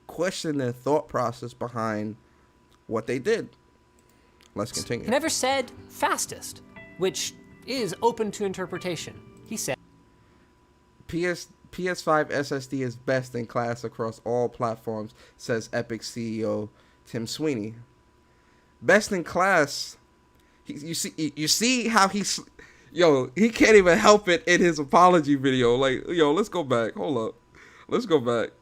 question their thought process behind what they did. Let's continue. He never said fastest, which is open to interpretation. He said PS5 SSD is best in class across all platforms, says Epic CEO Tim Sweeney. Best in class. You see how he can't even help it in his apology video. Like, let's go back. Hold up. Let's go back.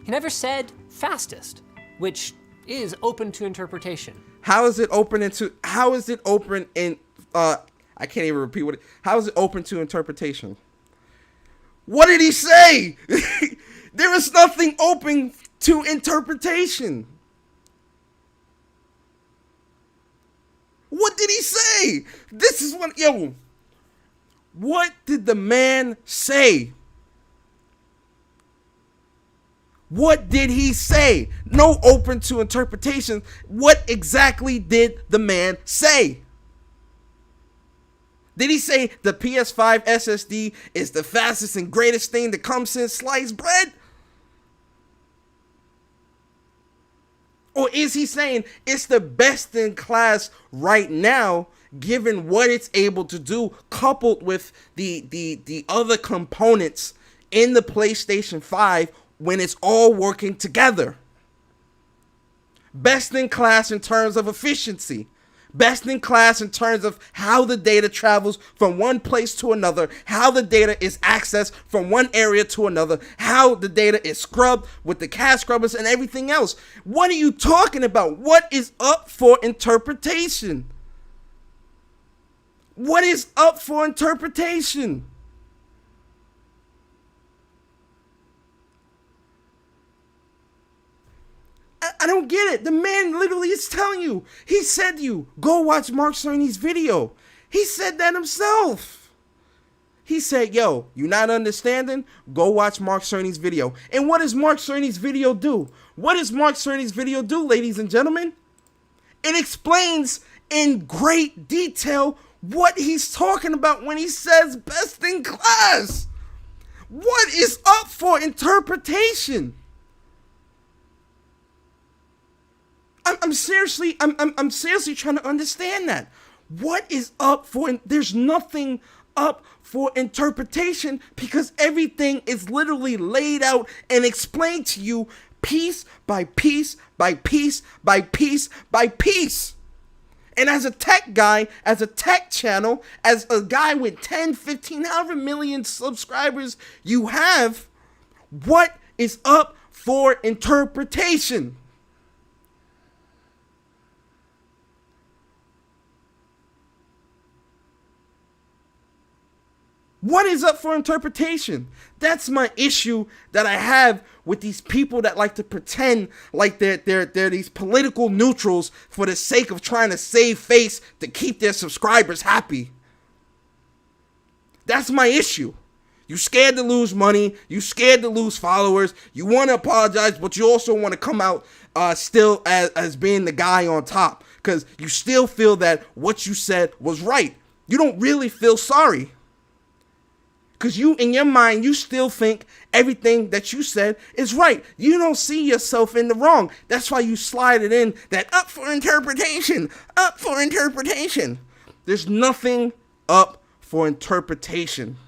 he never said fastest, which is open to interpretation. How is it open in I can't even repeat how is it open to interpretation? What did he say? There is nothing open to interpretation. What did he say? This is what did the man say? What did he say? No open to interpretation. What exactly did the man say? Did he say the PS5 SSD is the fastest and greatest thing that comes since sliced bread? Or is he saying it's the best in class right now, given what it's able to do, coupled with the other components in the PlayStation 5 when it's all working together? Best in class in terms of efficiency. Best in class in terms of how the data travels from one place to another, how the data is accessed from one area to another, how the data is scrubbed with the cache scrubbers and everything else. What are you talking about? What is up for interpretation? What is up for interpretation? I don't get it. The man literally is telling you. He said to you, go watch Mark Cerny's video. He said that himself. He said, yo, you not understanding? Go watch Mark Cerny's video. And what does Mark Cerny's video do? What does Mark Cerny's video do, ladies and gentlemen? It explains in great detail what he's talking about when he says best in class. What is up for interpretation? I'm seriously trying to understand that. What is up for? There's nothing up for interpretation because everything is literally laid out and explained to you piece by piece by piece by piece by piece. And as a tech guy, as a tech channel, as a guy with 10, 15, however million subscribers you have, what is up for interpretation? What is up for interpretation? That's my issue that I have with these people that like to pretend like they're these political neutrals for the sake of trying to save face to keep their subscribers happy. That's my issue. You scared to lose money. You scared to lose followers. You want to apologize, but you also want to come out still as being the guy on top because you still feel that what you said was right. You don't really feel sorry. Because you, in your mind, you still think everything that you said is right. You don't see yourself in the wrong. That's why you slide it in that up for interpretation, up for interpretation. There's nothing up for interpretation.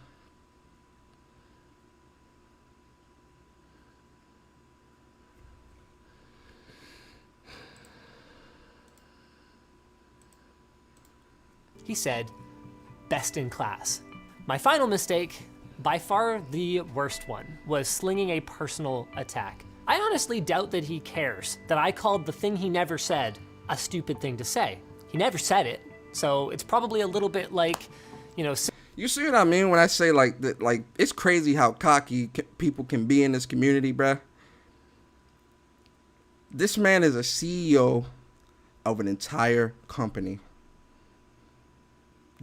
He said, best in class. My final mistake, by far the worst one, was slinging a personal attack. I honestly doubt that he cares that I called the thing he never said a stupid thing to say. He never said it, so it's probably a little bit like, you know... You see what I mean when I say like it's crazy how cocky people can be in this community, bruh. This man is a CEO of an entire company.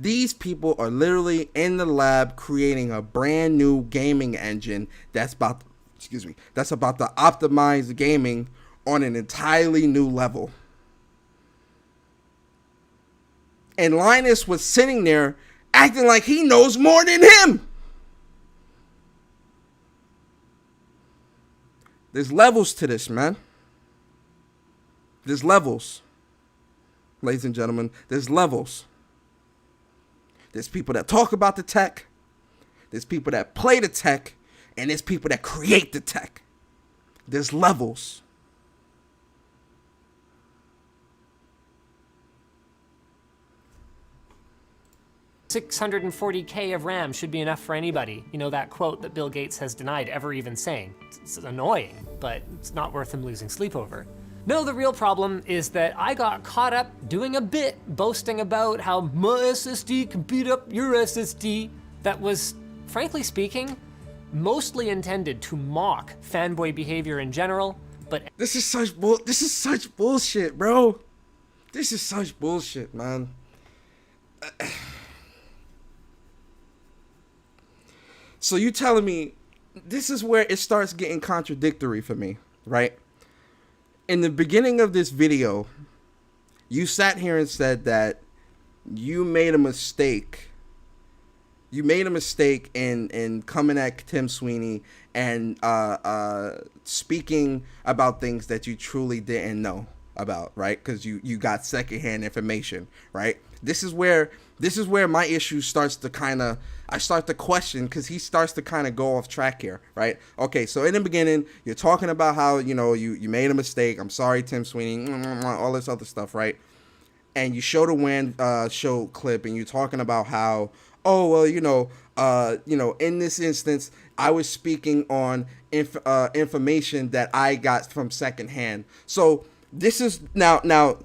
These people are literally in the lab creating a brand new gaming engine that's about to optimize gaming on an entirely new level. And Linus was sitting there acting like he knows more than him. There's levels to this, man. There's levels. Ladies and gentlemen, there's levels. There's people that talk about the tech, there's people that play the tech, and there's people that create the tech. There's levels. $640K of RAM should be enough for anybody. You know, that quote that Bill Gates has denied ever even saying. It's annoying, but it's not worth him losing sleep over. No, the real problem is that I got caught up doing a bit boasting about how my SSD can beat up your SSD that was, frankly speaking, mostly intended to mock fanboy behavior in general, but... This is such bullshit, bro. This is such bullshit, man. So you telling me this is where it starts getting contradictory for me, right? In the beginning of this video, you sat here and said that you made a mistake. You made a mistake in coming at Tim Sweeney and speaking about things that you truly didn't know about, right? Because you got secondhand information, right? This is where my issue starts to I start to question, because he starts to kind of go off track here, right? Okay, so in the beginning, you're talking about how, you made a mistake. I'm sorry, Tim Sweeney, all this other stuff, right? And you show the WAN show clip, and you're talking about how, oh, well, in this instance, I was speaking on information that I got from secondhand. So this is now.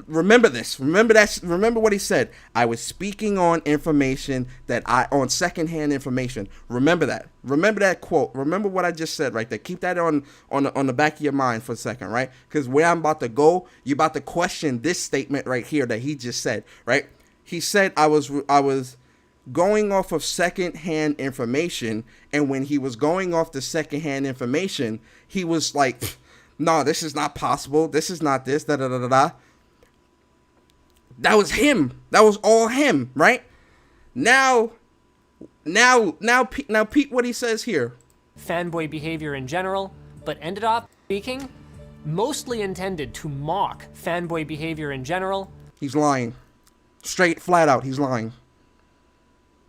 Remember this. Remember what he said. I was speaking on information on secondhand information. Remember that. Remember that quote. Remember what I just said right there. Keep that on the back of your mind for a second, right? Because where I'm about to go, you're about to question this statement right here that he just said, right? He said I was going off of secondhand information, and when he was going off the secondhand information, he was like, no, this is not possible. This is not this, da da da da da. That was him. That was all him, right? Now, Pete, what he says here. Fanboy behavior in general, but ended up speaking mostly intended to mock fanboy behavior in general. He's lying. Straight, flat out, he's lying.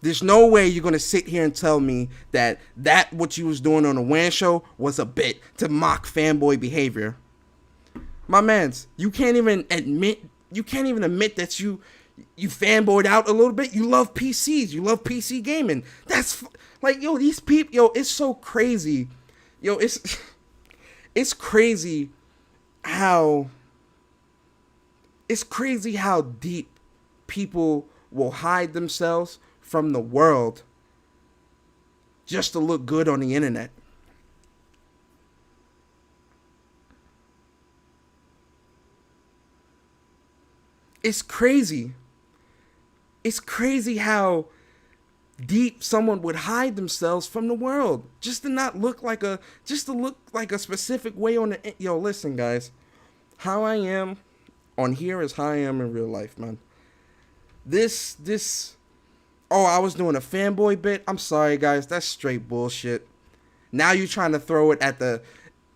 There's no way you're going to sit here and tell me that what you was doing on the WAN show was a bit to mock fanboy behavior. My mans, you can't even admit that you fanboyed out a little bit. You love PCs. You love PC gaming. That's like, these people, it's so crazy. It's crazy how deep people will hide themselves from the world just to look good on the internet. It's crazy. It's crazy how deep someone would hide themselves from the world just to look like a specific way on the. Listen, guys, how I am on here is how I am in real life, man. Oh, I was doing a fanboy bit. I'm sorry, guys, that's straight bullshit. Now you're trying to throw it at the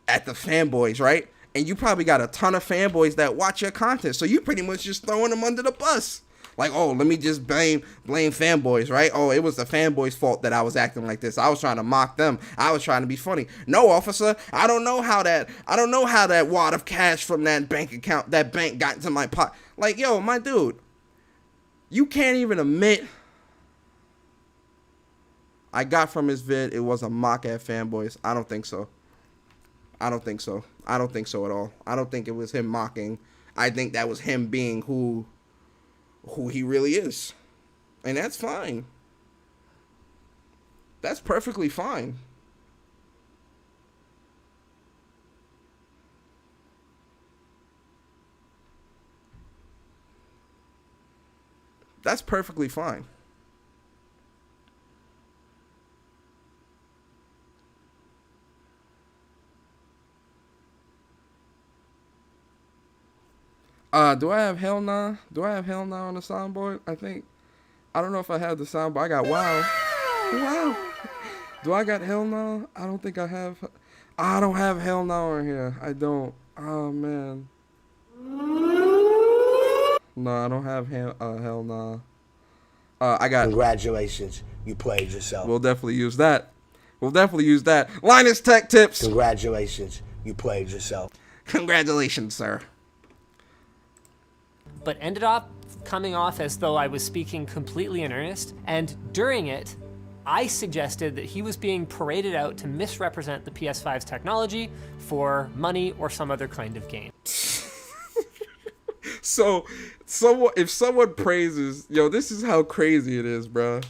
fanboys, right? And you probably got a ton of fanboys that watch your content, so you pretty much just throwing them under the bus. Like, oh, let me just blame fanboys, right? Oh, it was the fanboys' fault that I was acting like this. I was trying to mock them. I was trying to be funny. No, officer, I don't know how that wad of cash from that bank got into my pocket. Like, yo, my dude, you can't even admit I got from his vid it was a mock at fanboys. I don't think so. I don't think so at all. I don't think it was him mocking. I think that was him being who he really is. And that's fine. That's perfectly fine. That's perfectly fine. Do I have hell nah? Do I have hell nah on the soundboard? I don't know if I have the soundboard. I got wow. Wow. Do I got hell nah? I don't think I have. I don't have hell nah on here. I don't. Oh, man. No, I don't have hell nah. I got. Congratulations. You played yourself. We'll definitely use that. Linus Tech tips. Congratulations. You played yourself. Congratulations, sir. But ended up coming off as though I was speaking completely in earnest, and during it, I suggested that he was being paraded out to misrepresent the PS5's technology for money or some other kind of gain. So, if someone praises, this is how crazy it is, bro.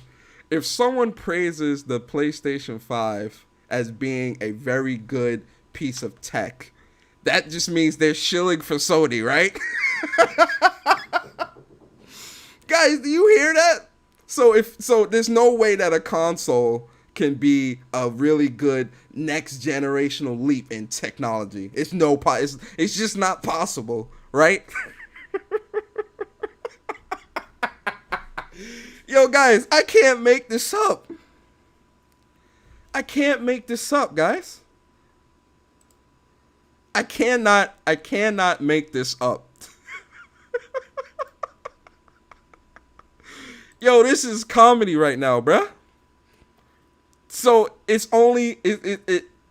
If someone praises the PlayStation 5 as being a very good piece of tech, that just means they're shilling for Sony, right? Guys, do you hear that? So there's no way that a console can be a really good next generational leap in technology. It's just not possible, right? Yo, guys, I can't make this up. I can't make this up, guys. I cannot make this up. Yo, this is comedy right now, bruh. So it's only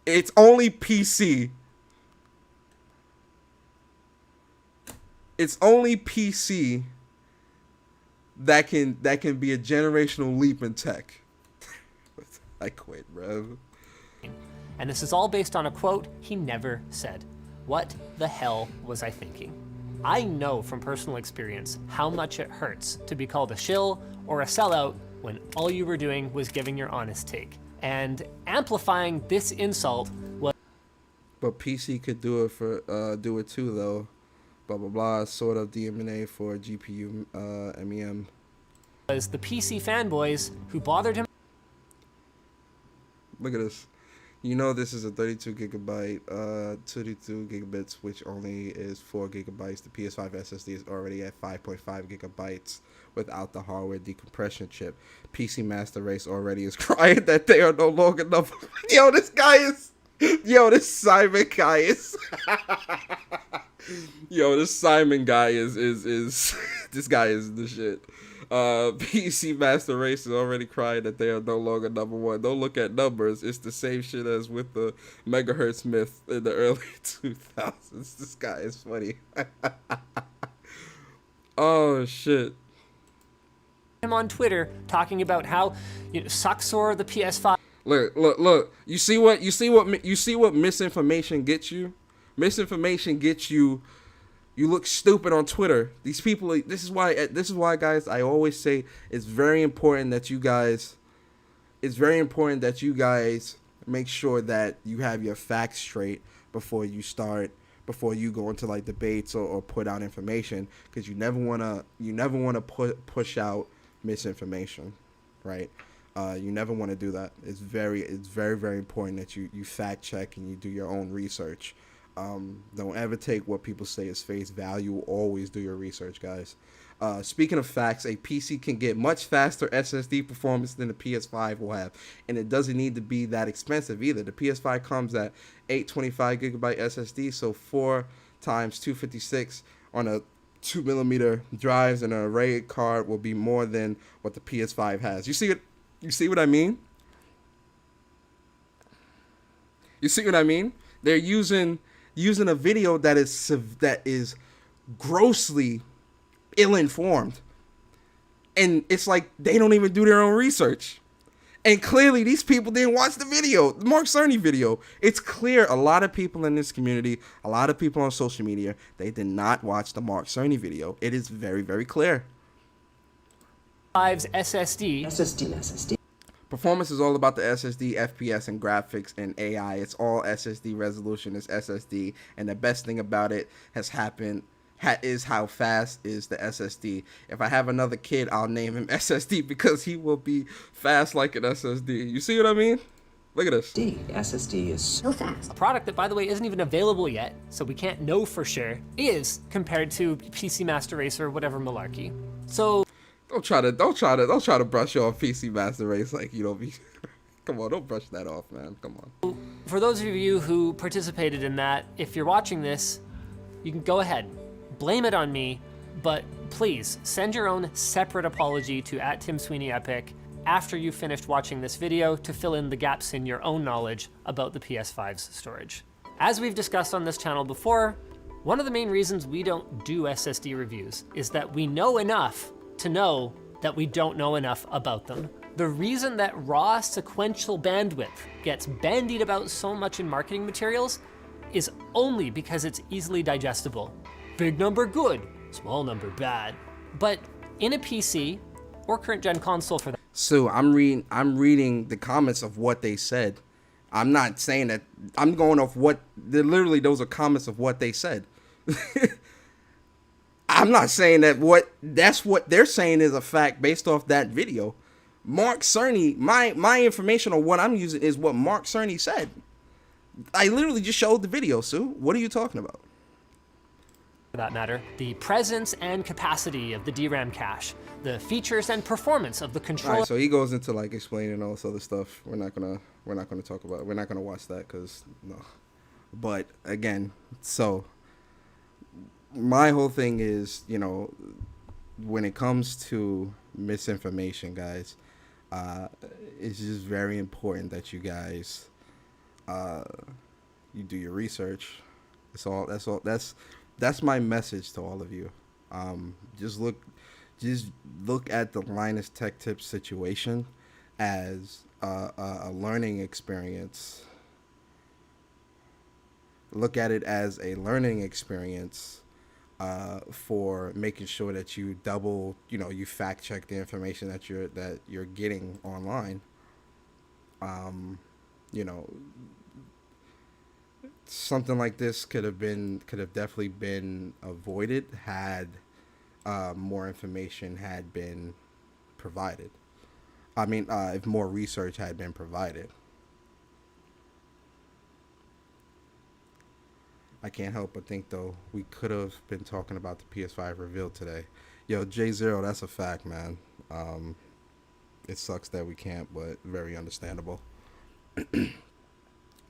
it's only PC. It's only PC that can be a generational leap in tech. I quit, bro. And this is all based on a quote he never said. What the hell was I thinking? I know from personal experience how much it hurts to be called a shill or a sellout when all you were doing was giving your honest take. And amplifying this insult was... But PC could do it too though. Blah blah blah. Sort of DMNA for GPU MEM. Was the PC fanboys who bothered him. Look at this. You know this is a 32 gigabyte, 32 gigabits, which only is 4 gigabytes. The PS5 SSD is already at 5.5 gigabytes without the hardware decompression chip. PC Master Race already is crying that they are no longer enough. Yo, this Simon guy is. Yo, this Simon guy is this guy is the shit. PC Master Race is already crying that they are no longer number one. Don't look at numbers. It's the same shit as with the megahertz myth in the early 2000s. This guy is funny. Oh shit. Him on Twitter talking about how sucks or the PS5. Look. You see what misinformation gets you? Misinformation gets you. You look stupid on Twitter. These people. This is why, guys. I always say it's very important that you guys. It's very important that you guys make sure that you have your facts straight before you start. Before you go into like debates or put out information, because you never wanna push out misinformation, right? You never want to do that. It's very important that you fact check and you do your own research. Don't ever take what people say as face value. Always do your research, guys. Speaking of facts, a PC can get much faster SSD performance than the PS5 will have, and it doesn't need to be that expensive either. The PS5 comes at 825 gigabyte SSD, so 4 times 256 on a 2mm drives, and an array card will be more than what the PS5 has. You see it? You see what I mean? You see what I mean? They're using a video that is grossly ill-informed, and it's like they don't even do their own research. And clearly these people didn't watch the video, the Mark Cerny video. It's clear a lot of people in this community, a lot of people on social media, they did not watch the Mark Cerny video. It is very, very clear. 5's SSD. Performance is all about the SSD, FPS, and graphics, and AI. It's all SSD resolution. It's SSD, and the best thing about it is how fast is the SSD. If I have another kid, I'll name him SSD because he will be fast like an SSD. You see what I mean? Look at this. SSD is so fast. A product that, by the way, isn't even available yet, so we can't know for sure, is compared to PC Master Race or whatever malarkey. So Don't try to brush off PC Master Race like you don't be. Come on, don't brush that off, man. Come on. for those of you who participated in that, if you're watching this, you can go ahead, blame it on me, but please send your own separate apology to @TimSweeneyEpic after you've finished watching this video to fill in the gaps in your own knowledge about the PS5's storage. As we've discussed on this channel before, one of the main reasons we don't do SSD reviews is that we know enough to know that we don't know enough about them. The reason that raw sequential bandwidth gets bandied about so much in marketing materials is only because it's easily digestible. Big number good, small number bad. But in a PC or current gen console for that. So I'm reading the comments of what they said. I'm not saying that. I'm going off what literally those are comments of what they said. I'm not saying that that's what they're saying is a fact based off that video. Mark Cerny, my information on what I'm using is what Mark Cerny said. I literally just showed the video, Sue. What are you talking about? For that matter, the presence and capacity of the DRAM cache, the features and performance of the controller. All right, so he goes into like explaining all this other stuff. We're not gonna talk about it. We're not gonna watch that because no. But again, so my whole thing is, when it comes to misinformation, guys, it's just very important that you guys, you do your research. That's my message to all of you. Just look at the Linus Tech Tips situation as a learning experience. Look at it as a learning experience for making sure that you you fact check the information that you're getting online. You know, something like this could have definitely been avoided had more information had been provided. I mean, if more research had been provided. I can't help but think, though, we could have been talking about the PS5 reveal today. Yo, J0, that's a fact, man. It sucks that we can't, but very understandable.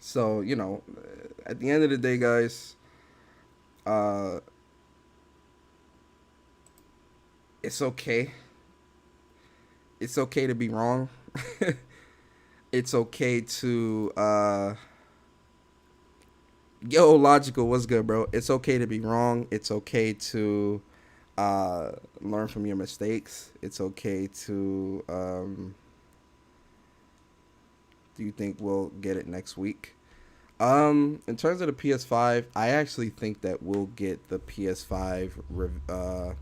So, at the end of the day, guys, it's okay. It's okay to be wrong. It's okay to, yo, Logical, what's good, bro? It's okay to be wrong. It's okay to learn from your mistakes. It's okay to, do you think we'll get it next week? In terms of the PS5, I actually think that we'll get the PS5.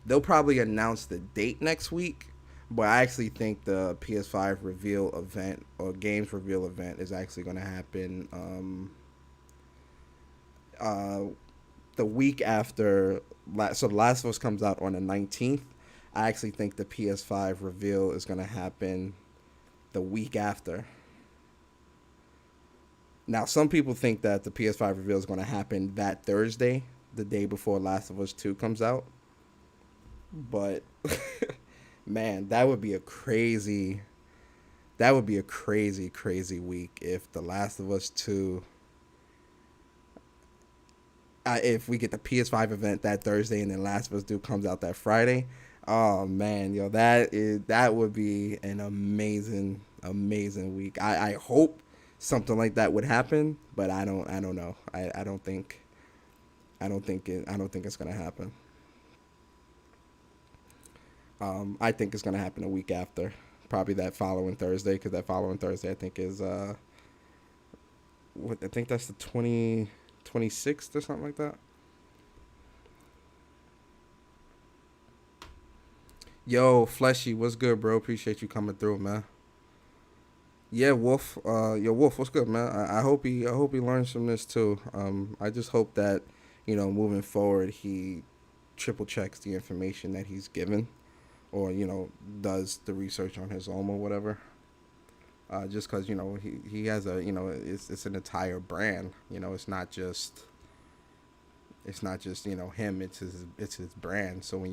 They'll probably announce the date next week, but I actually think the PS5 reveal event or games reveal event is actually going to happen the week after. So The Last of Us comes out on the 19th. I actually think the PS5 reveal is going to happen the week after. Now, some people think that the PS5 reveal is going to happen that Thursday, the day before Last of Us 2 comes out. But, man, that would be a crazy, crazy week if The Last of Us 2, if we get the PS5 event that Thursday and then Last of Us 2 comes out that Friday. Oh, man, yo, that would be an amazing week. I hope something like that would happen, but I don't know. I don't think it's gonna happen. I think it's gonna happen a week after, probably that following Thursday, because that following Thursday I think is I think that's the 26th or something like that. Yo, Fleshy, what's good, bro? Appreciate you coming through, man. Yeah, Wolf. Wolf, what's good, man? I hope he learns from this too. I just hope that, moving forward, he triple checks the information that he's given, or does the research on his own or whatever. Just because he has a it's an entire brand. It's not just him. It's his brand. So when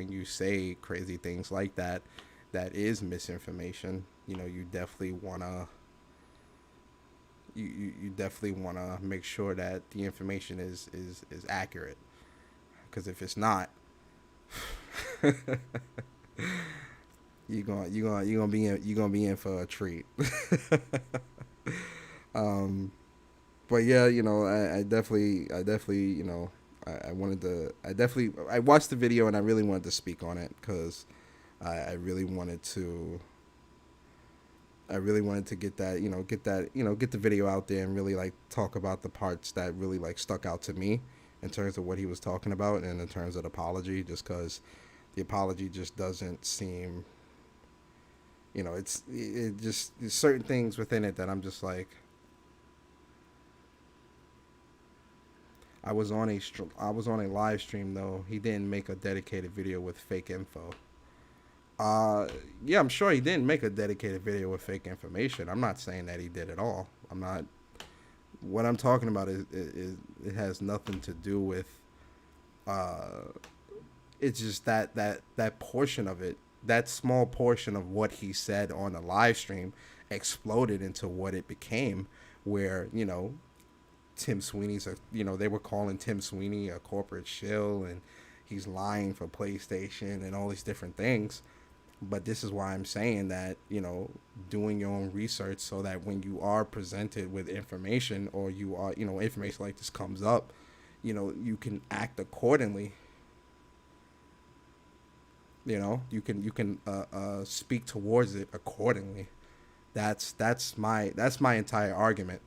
you say crazy things like that, that is misinformation. You definitely wanna you definitely wanna make sure that the information is accurate. Because if it's not, you're gonna be in for a treat. But yeah, I definitely I watched the video and I really wanted to speak on it because I really wanted to get that, get the video out there and really talk about the parts that really stuck out to me in terms of what he was talking about and in terms of the apology, just because the apology just doesn't seem, it just, there's certain things within it that I'm just like, I was on a live stream though. He didn't make a dedicated video with fake info. Yeah, I'm sure he didn't make a dedicated video with fake information. I'm not saying that he did at all. What I'm talking about is it has nothing to do with, it's just that portion of it, that small portion of what he said on the live stream exploded into what it became, where, Tim Sweeney's they were calling Tim Sweeney a corporate shill and he's lying for PlayStation and all these different things. But this is why I'm saying that, doing your own research so that when you are presented with information or you are, information like this comes up, you can act accordingly. You can speak towards it accordingly. That's my entire argument.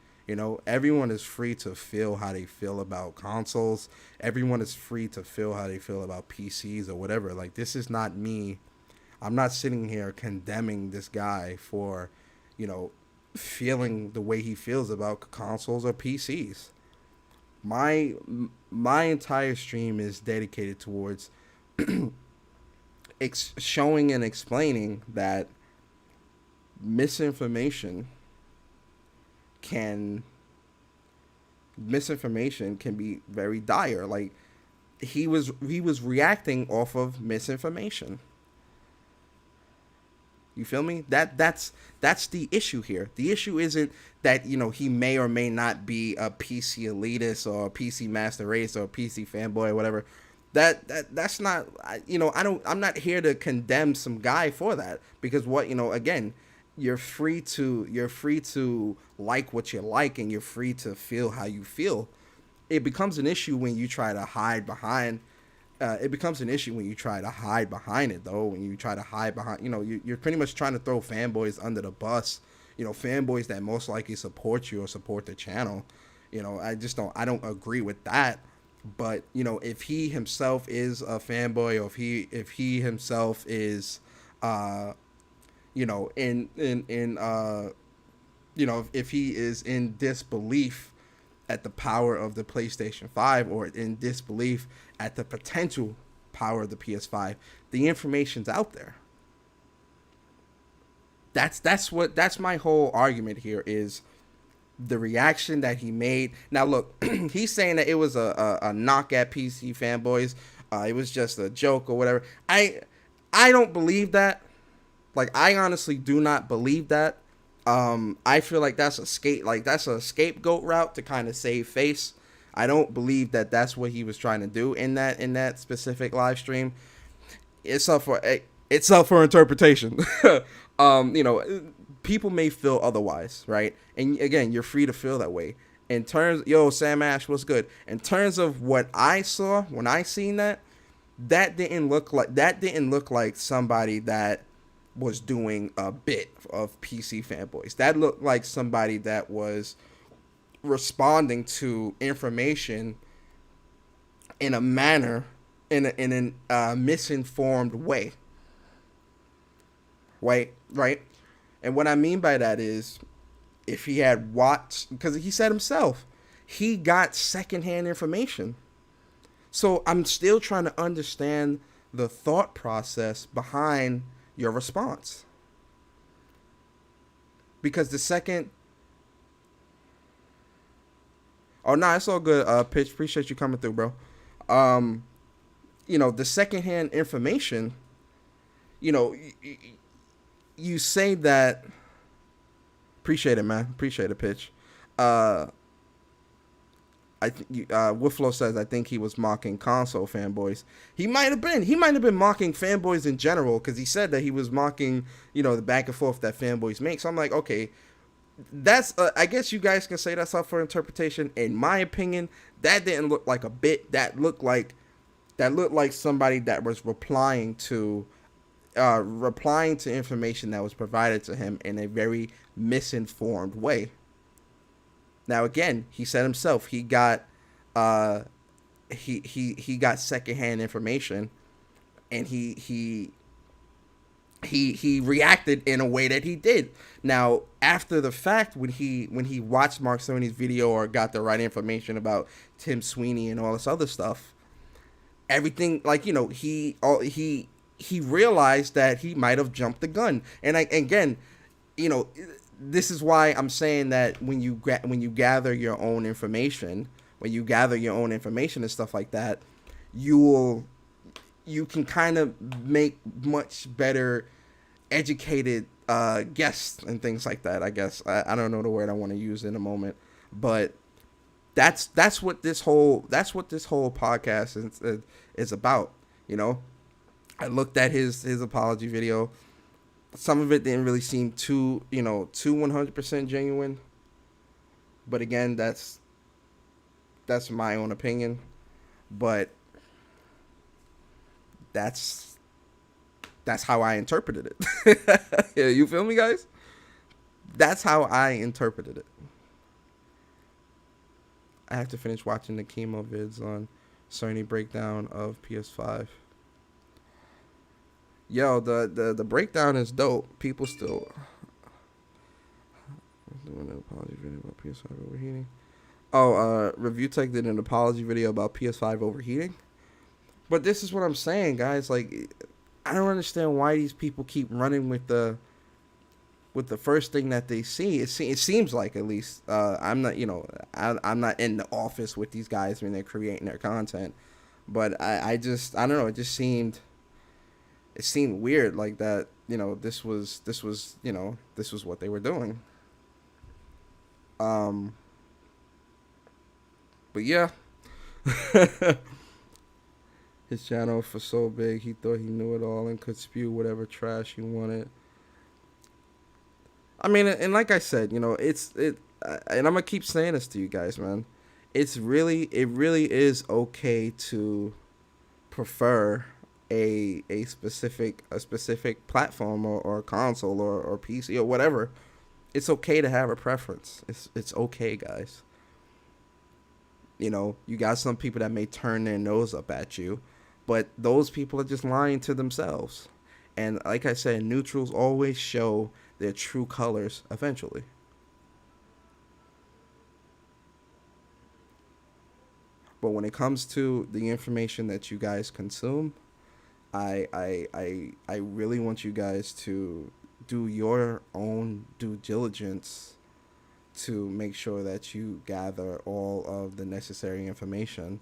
Everyone is free to feel how they feel about consoles. Everyone is free to feel how they feel about PCs or whatever. Like, this is not me. I'm not sitting here condemning this guy for, feeling the way he feels about consoles or PCs. My entire stream is dedicated towards showing and explaining that misinformation can be very dire. Like, he was reacting off of misinformation. You feel me? That's the issue here. The issue isn't that, he may or may not be a PC elitist or a PC master race or a PC fanboy or whatever. That's not, I'm not here to condemn some guy for that, because again, you're free to like what you like and you're free to feel how you feel. It becomes an issue when you try to hide behind it, though. When you try to hide behind, you're pretty much trying to throw fanboys under the bus, fanboys that most likely support you or support the channel. I don't agree with that. But, if he himself is a fanboy, or if he himself is, if he is in disbelief at the power of the PlayStation 5 or in disbelief at the potential power of the PS5, the information's out there. That's my whole argument here, is the reaction that he made. Now look, he's saying that it was a knock at PC fanboys. It was just a joke or whatever. I don't believe that. Like, I honestly do not believe that. I feel like that's a scapegoat route to kind of save face. I don't believe that that's what he was trying to do in that specific live stream. It's up for interpretation. People may feel otherwise, right? And again, you're free to feel that way. In terms, Sam Ash, what's good? In terms of what I saw when I seen that didn't look like somebody that was doing a bit of PC fanboys. That looked like somebody that was responding to information in a manner, in a misinformed way. Right? And what I mean by that is, if he had watched, because he said himself, he got secondhand information. So I'm still trying to understand the thought process behind your response. Because the second... Oh, nah, it's all good, Pitch. Appreciate you coming through, bro. The secondhand information, you say that... Appreciate it, man. Appreciate it, Pitch. Woodflow says, I think he was mocking console fanboys. He might have been mocking fanboys in general, because he said that he was mocking, the back and forth that fanboys make. So I'm like, okay, that's I guess you guys can say that's up for interpretation. In my opinion, that didn't look like a bit. That looked like somebody that was replying to information that was provided to him in a very misinformed way. Now again, he said himself he got he got secondhand information, and he reacted in a way that he did. Now after the fact, when he watched Mark Cerny's video or got the right information about Tim Sweeney and all this other stuff, everything, he realized that he might have jumped the gun. And this is why I'm saying that when you gather your own information, and stuff like that, you can kind of make much better educated guesses and things like that. I guess I don't know the word I want to use in a moment, but That's what this whole podcast is about. You know, I looked at his apology video. Some of it didn't really seem too 100% genuine. But again, that's my own opinion. But that's how I interpreted it. Yeah, you feel me, guys? That's how I interpreted it. I have to finish watching the chemo vids on Sony breakdown of PS5. Yo, the breakdown is dope. People still doing an apology video about PS5 overheating. Oh, Review Tech did an apology video about PS5 overheating. But this is what I'm saying, guys. Like, I don't understand why these people keep running with the first thing that they see. It seems like, at least, I'm not, I'm not in the office with these guys when they're creating their content. But I don't know. It seemed weird, like that. This was what they were doing. But yeah. His channel was so big, he thought he knew it all and could spew whatever trash he wanted. I mean, and like I said, and I'm gonna keep saying this to you guys, man. It really is okay to prefer a specific platform or console or PC or whatever. It's okay to have a preference. It's okay, guys. You got some people that may turn their nose up at you, but those people are just lying to themselves. And like I said, neutrals always show their true colors eventually. But when it comes to the information that you guys consume, I really want you guys to do your own due diligence to make sure that you gather all of the necessary information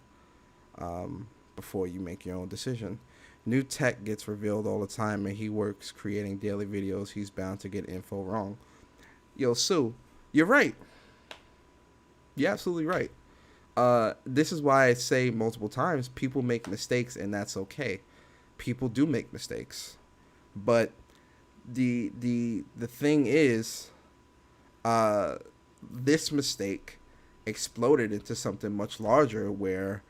before you make your own decision. New tech gets revealed all the time, and he works creating daily videos. He's bound to get info wrong. Yo, Sue, you're right. You're absolutely right. This is why I say multiple times, people make mistakes, and that's okay. People do make mistakes. But the thing is, this mistake exploded into something much larger where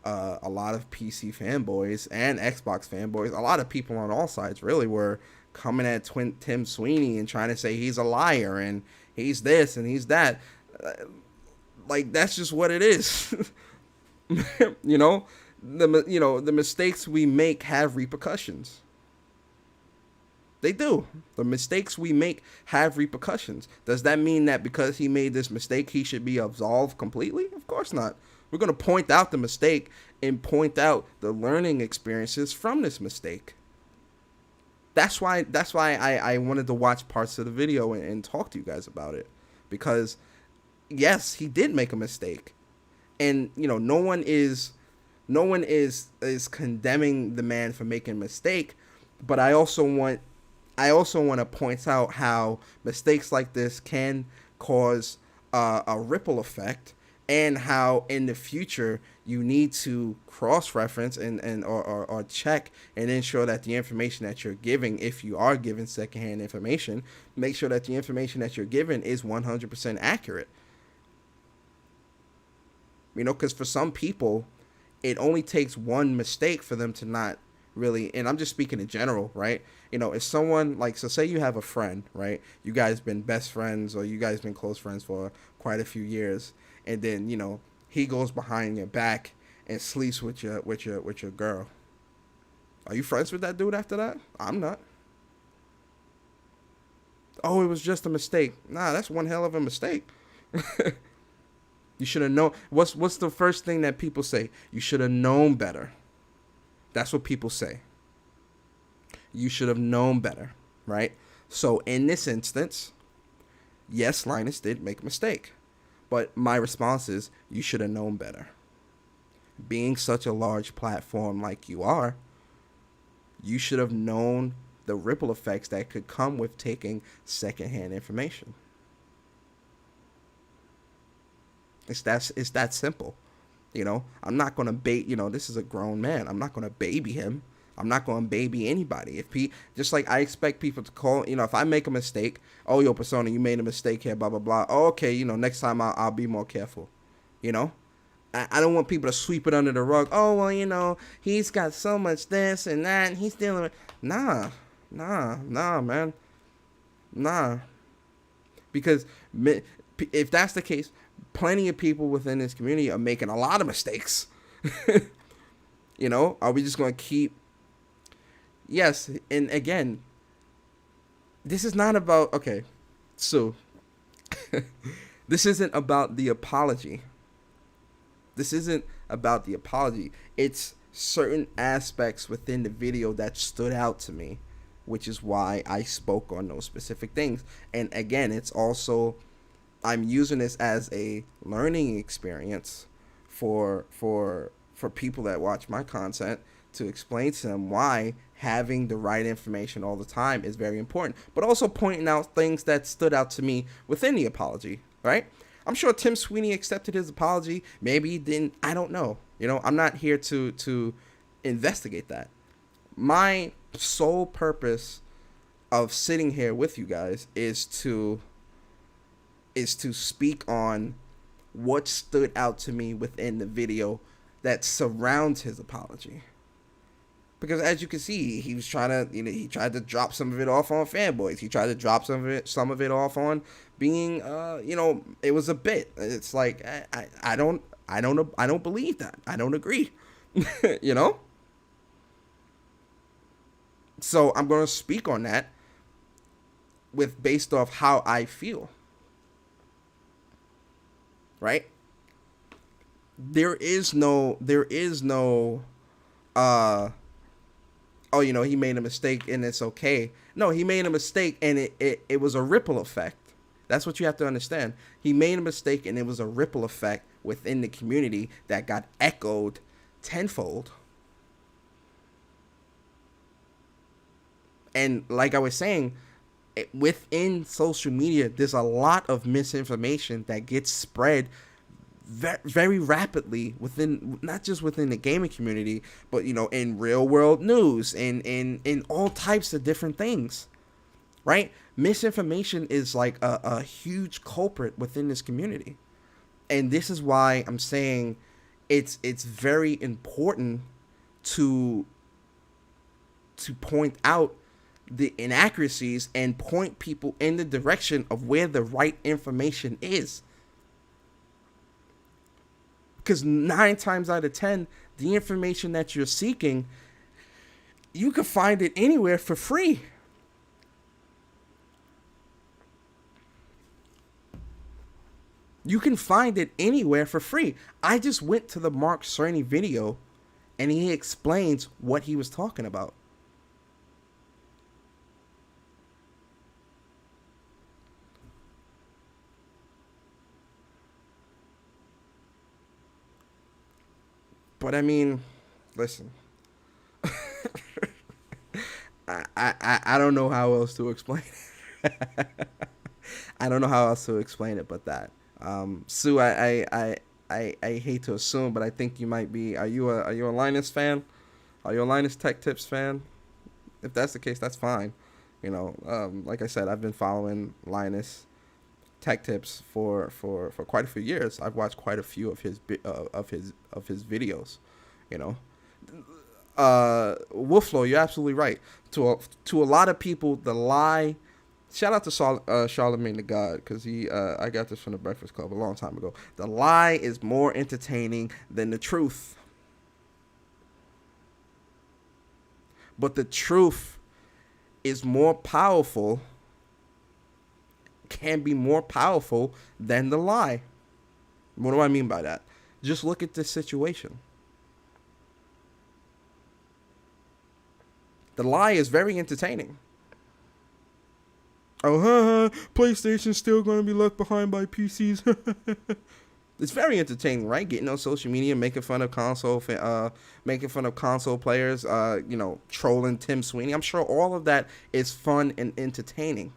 a lot of PC fanboys and Xbox fanboys, a lot of people on all sides really were coming at Tim Sweeney and trying to say he's a liar and he's this and he's that. Like, that's just what it is. The mistakes we make have repercussions. They do. The mistakes we make have repercussions. Does that mean that because he made this mistake, he should be absolved completely? Of course not. We're going to point out the mistake and point out the learning experiences from this mistake. That's why I wanted to watch parts of the video and talk to you guys about it. Because, yes, he did make a mistake. And, no one is condemning the man for making a mistake. But I also want to point out how mistakes like this can cause a ripple effect, and how in the future you need to cross-reference or check and ensure that the information that you're giving, if you are giving secondhand information, make sure that the information that you're giving is 100% accurate. Because for some people, it only takes one mistake for them to not really, and I'm just speaking in general, right? If someone, like, so say you have a friend, right? You guys been best friends, or you guys been close friends for quite a few years, and then, he goes behind your back and sleeps with your girl. Are you friends with that dude after that? I'm not. Oh, it was just a mistake. Nah, that's one hell of a mistake. You should have known. What's the first thing that people say? You should have known better. That's what people say. You should have known better, right? So in this instance, yes, Linus did make a mistake. But my response is, you should have known better. Being such a large platform like you are, you should have known the ripple effects that could come with taking secondhand information. It's that simple. You know, I'm not gonna this is a grown man. I'm not gonna baby him. I'm not gonna baby anybody. Just like I expect people to call, if I make a mistake, oh, yo, Persona, you made a mistake here, blah blah blah. Oh, okay, next time I'll be more careful. I don't want people to sweep it under the rug. Oh, well, he's got so much this and that, and he's dealing with... Nah, man. Nah. Because if that's the case, plenty of people within this community are making a lot of mistakes. Are we just going to keep... Yes, and again, this is not about... Okay, so... this isn't about the apology. This isn't about the apology. It's certain aspects within the video that stood out to me, which is why I spoke on those specific things. And again, it's also, I'm using this as a learning experience for people that watch my content, to explain to them why having the right information all the time is very important, but also pointing out things that stood out to me within the apology, right? I'm sure Tim Sweeney accepted his apology. Maybe he didn't. I don't know. I'm not here to investigate that. My sole purpose of sitting here with you guys is to speak on what stood out to me within the video that surrounds his apology. Because as you can see, he was trying to, he tried to drop some of it off on fanboys. He tried to drop some of it off on being, it was a bit. It's like I don't believe that. I don't agree. So I'm gonna speak on that based off how I feel. Right? There is no oh, he made a mistake and it's okay. No, he made a mistake and it was a ripple effect. That's what you have to understand. He made a mistake and it was a ripple effect within the community that got echoed tenfold. And like I was saying, within social media, there's a lot of misinformation that gets spread very rapidly within, not just within the gaming community, but in real world news and in all types of different things, right? Misinformation is like a huge culprit within this community, and this is why I'm saying it's very important to point out the inaccuracies and point people in the direction of where the right information is. Because 9 times out of 10, the information that you're seeking, you can find it anywhere for free. You can find it anywhere for free. I just went to the Mark Cerny video, and he explains what he was talking about. But I mean, listen, I don't know how else to explain it. I don't know how else to explain it but that. Sue, I hate to assume, but I think you might be. Are you a Linus fan? Are you a Linus Tech Tips fan? If that's the case, that's fine. Like I said, I've been following Linus Tech Tips for quite a few years. I've watched quite a few of his videos. Wolflow, you're absolutely right. To a lot of people, the lie. Shout out to Charlemagne the God, because I got this from the Breakfast Club a long time ago. The lie is more entertaining than the truth. But the truth is more powerful, can be more powerful than the lie. What do I mean by that? Just look at this situation. The lie is very entertaining. Oh, PlayStation's still going to be left behind by PCs. It's very entertaining, right? Getting on social media, making fun of console players, trolling Tim Sweeney. I'm sure all of that is fun and entertaining.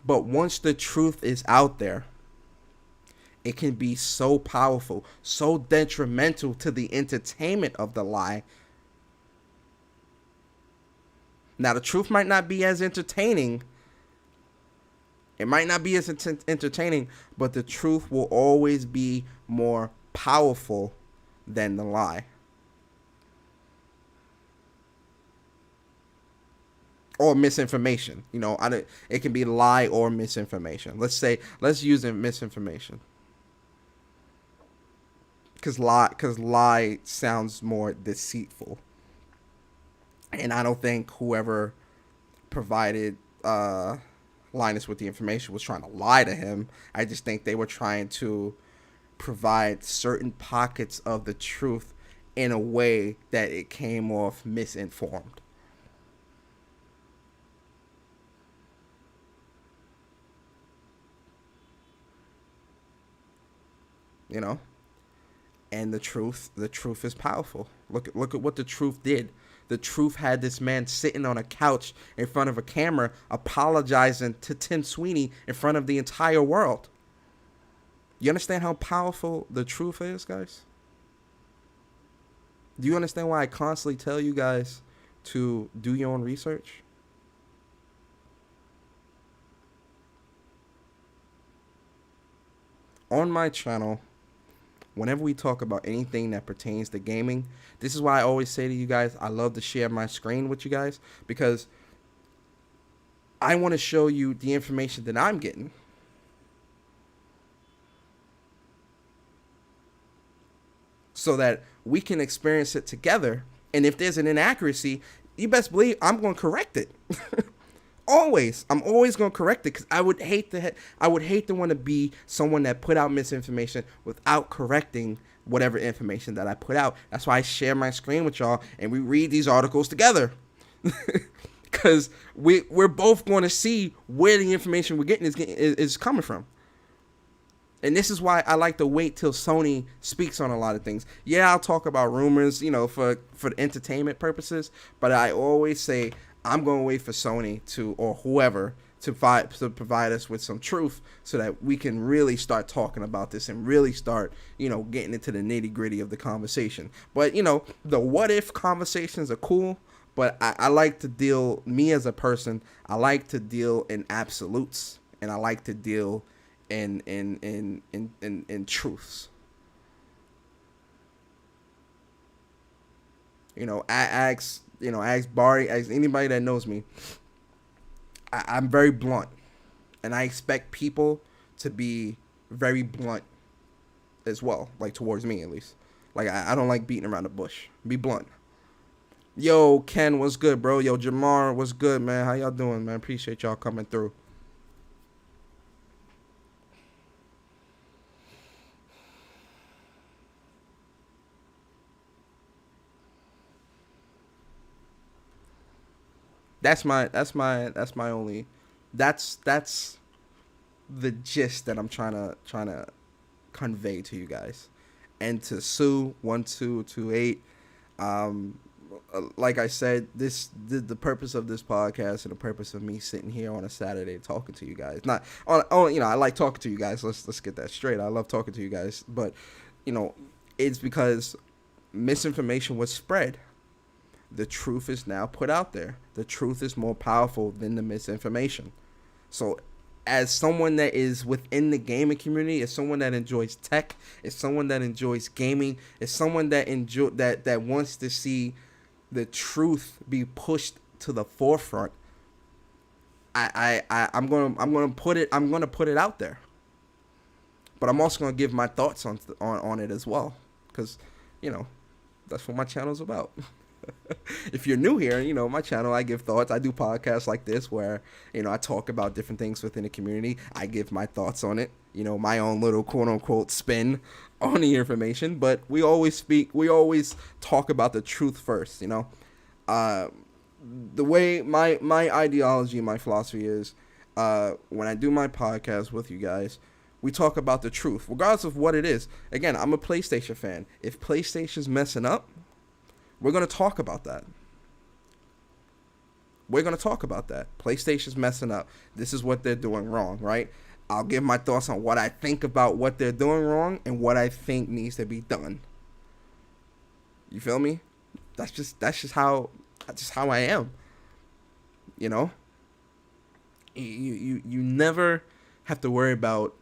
But once the truth is out there, it can be so powerful, so detrimental to the entertainment of the lie. Now, the truth might not be as entertaining. It might not be as entertaining, but the truth will always be more powerful than the lie. Or misinformation. You know, it can be lie or misinformation. Let's use misinformation. Because lie sounds more deceitful. And I don't think whoever provided Linus with the information was trying to lie to him. I just think they were trying to provide certain pockets of the truth in a way that it came off misinformed. You know? And the truth is powerful. Look at what the truth did. The truth had this man sitting on a couch in front of a camera apologizing to Tim Sweeney in front of the entire world. You understand how powerful the truth is, guys? Do you understand why I constantly tell you guys to do your own research? On my channel, whenever we talk about anything that pertains to gaming, this is why I always say to you guys, I love to share my screen with you guys, because I want to show you the information that I'm getting. So that we can experience it together. And if there's an inaccuracy, you best believe I'm going to correct it. Always. I'm always going to correct it, because I would hate to want to be someone that put out misinformation without correcting whatever information that I put out. That's why I share my screen with y'all and we read these articles together. Because we're both going to see where the information we're getting is coming from. And this is why I like to wait till Sony speaks on a lot of things. Yeah, I'll talk about rumors, you know, for entertainment purposes. But I always say I'm going to wait for Sony or whoever to provide us with some truth, so that we can really start talking about this and really start, you know, getting into the nitty gritty of the conversation. But, you know, the what if conversations are cool. But I like to deal, me as a person, I like to deal in absolutes, and I like to deal in truths. You know, ask Barry, ask anybody that knows me. I'm very blunt, and I expect people to be very blunt as well, like towards me at least. Like I don't like beating around the bush. Be blunt. Yo, Ken, what's good, bro? Yo, Jamar, what's good, man? How y'all doing, man? Appreciate y'all coming through. That's the gist that I'm trying to convey to you guys. And to Sue 1228, like I said, the purpose of this podcast and the purpose of me sitting here on a Saturday talking to you guys, not on you know, I like talking to you guys. Let's get that straight. I love talking to you guys, but you know, it's because misinformation was spread. The truth is now put out there. The truth is more powerful than the misinformation. So as someone that is within the gaming community, as someone that enjoys tech, as someone that enjoys gaming, as someone that that wants to see the truth be pushed to the forefront, I'm gonna put it out there. But I'm also gonna give my thoughts on it as well, because you know, that's what my channel's about. If you're new here, you know, my channel, I give thoughts. I do podcasts like this where, you know, I talk about different things within the community. I give my thoughts on it, you know, my own little quote unquote spin on the information. But we always talk about the truth first, you know. The way my ideology, my philosophy is, when I do my podcast with you guys, we talk about the truth, regardless of what it is. Again, I'm a PlayStation fan. If PlayStation's messing up, we're going to talk about that. PlayStation's messing up. This is what they're doing wrong, right? I'll give my thoughts on what I think about what they're doing wrong and what I think needs to be done. You feel me? That's just how I am. You know? You never have to worry about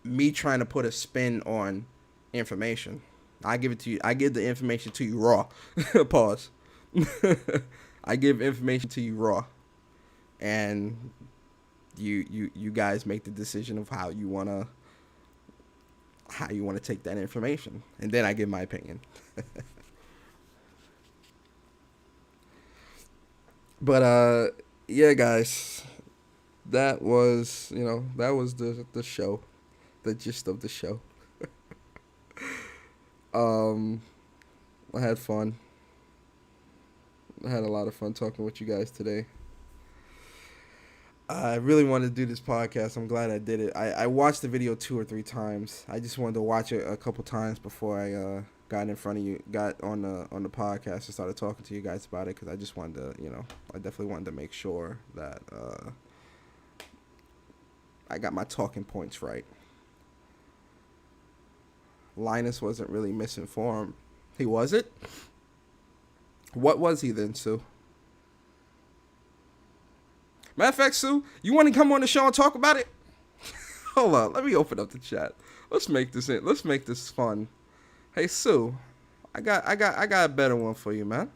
me trying to put a spin on information. I give it to you. I give the information to you raw. Pause. I give information to you raw, and you guys make the decision of how you wanna take that information, and then I give my opinion. But yeah, guys, that was the show, the gist of the show. I had fun. I had a lot of fun talking with you guys today. I really wanted to do this podcast. I'm glad I did it. I watched the video 2 or 3 times. I just wanted to watch it a couple times before I got in front of you, got on the podcast and started talking to you guys about it, because I just wanted to, I definitely wanted to make sure that I got my talking points right. Linus wasn't really misinformed. He wasn't? What was he then, Sue? Matter of fact, Sue, you want to come on the show and talk about it? Hold on, let me open up the chat. Let's make this fun. Hey, Sue, I got a better one for you, man.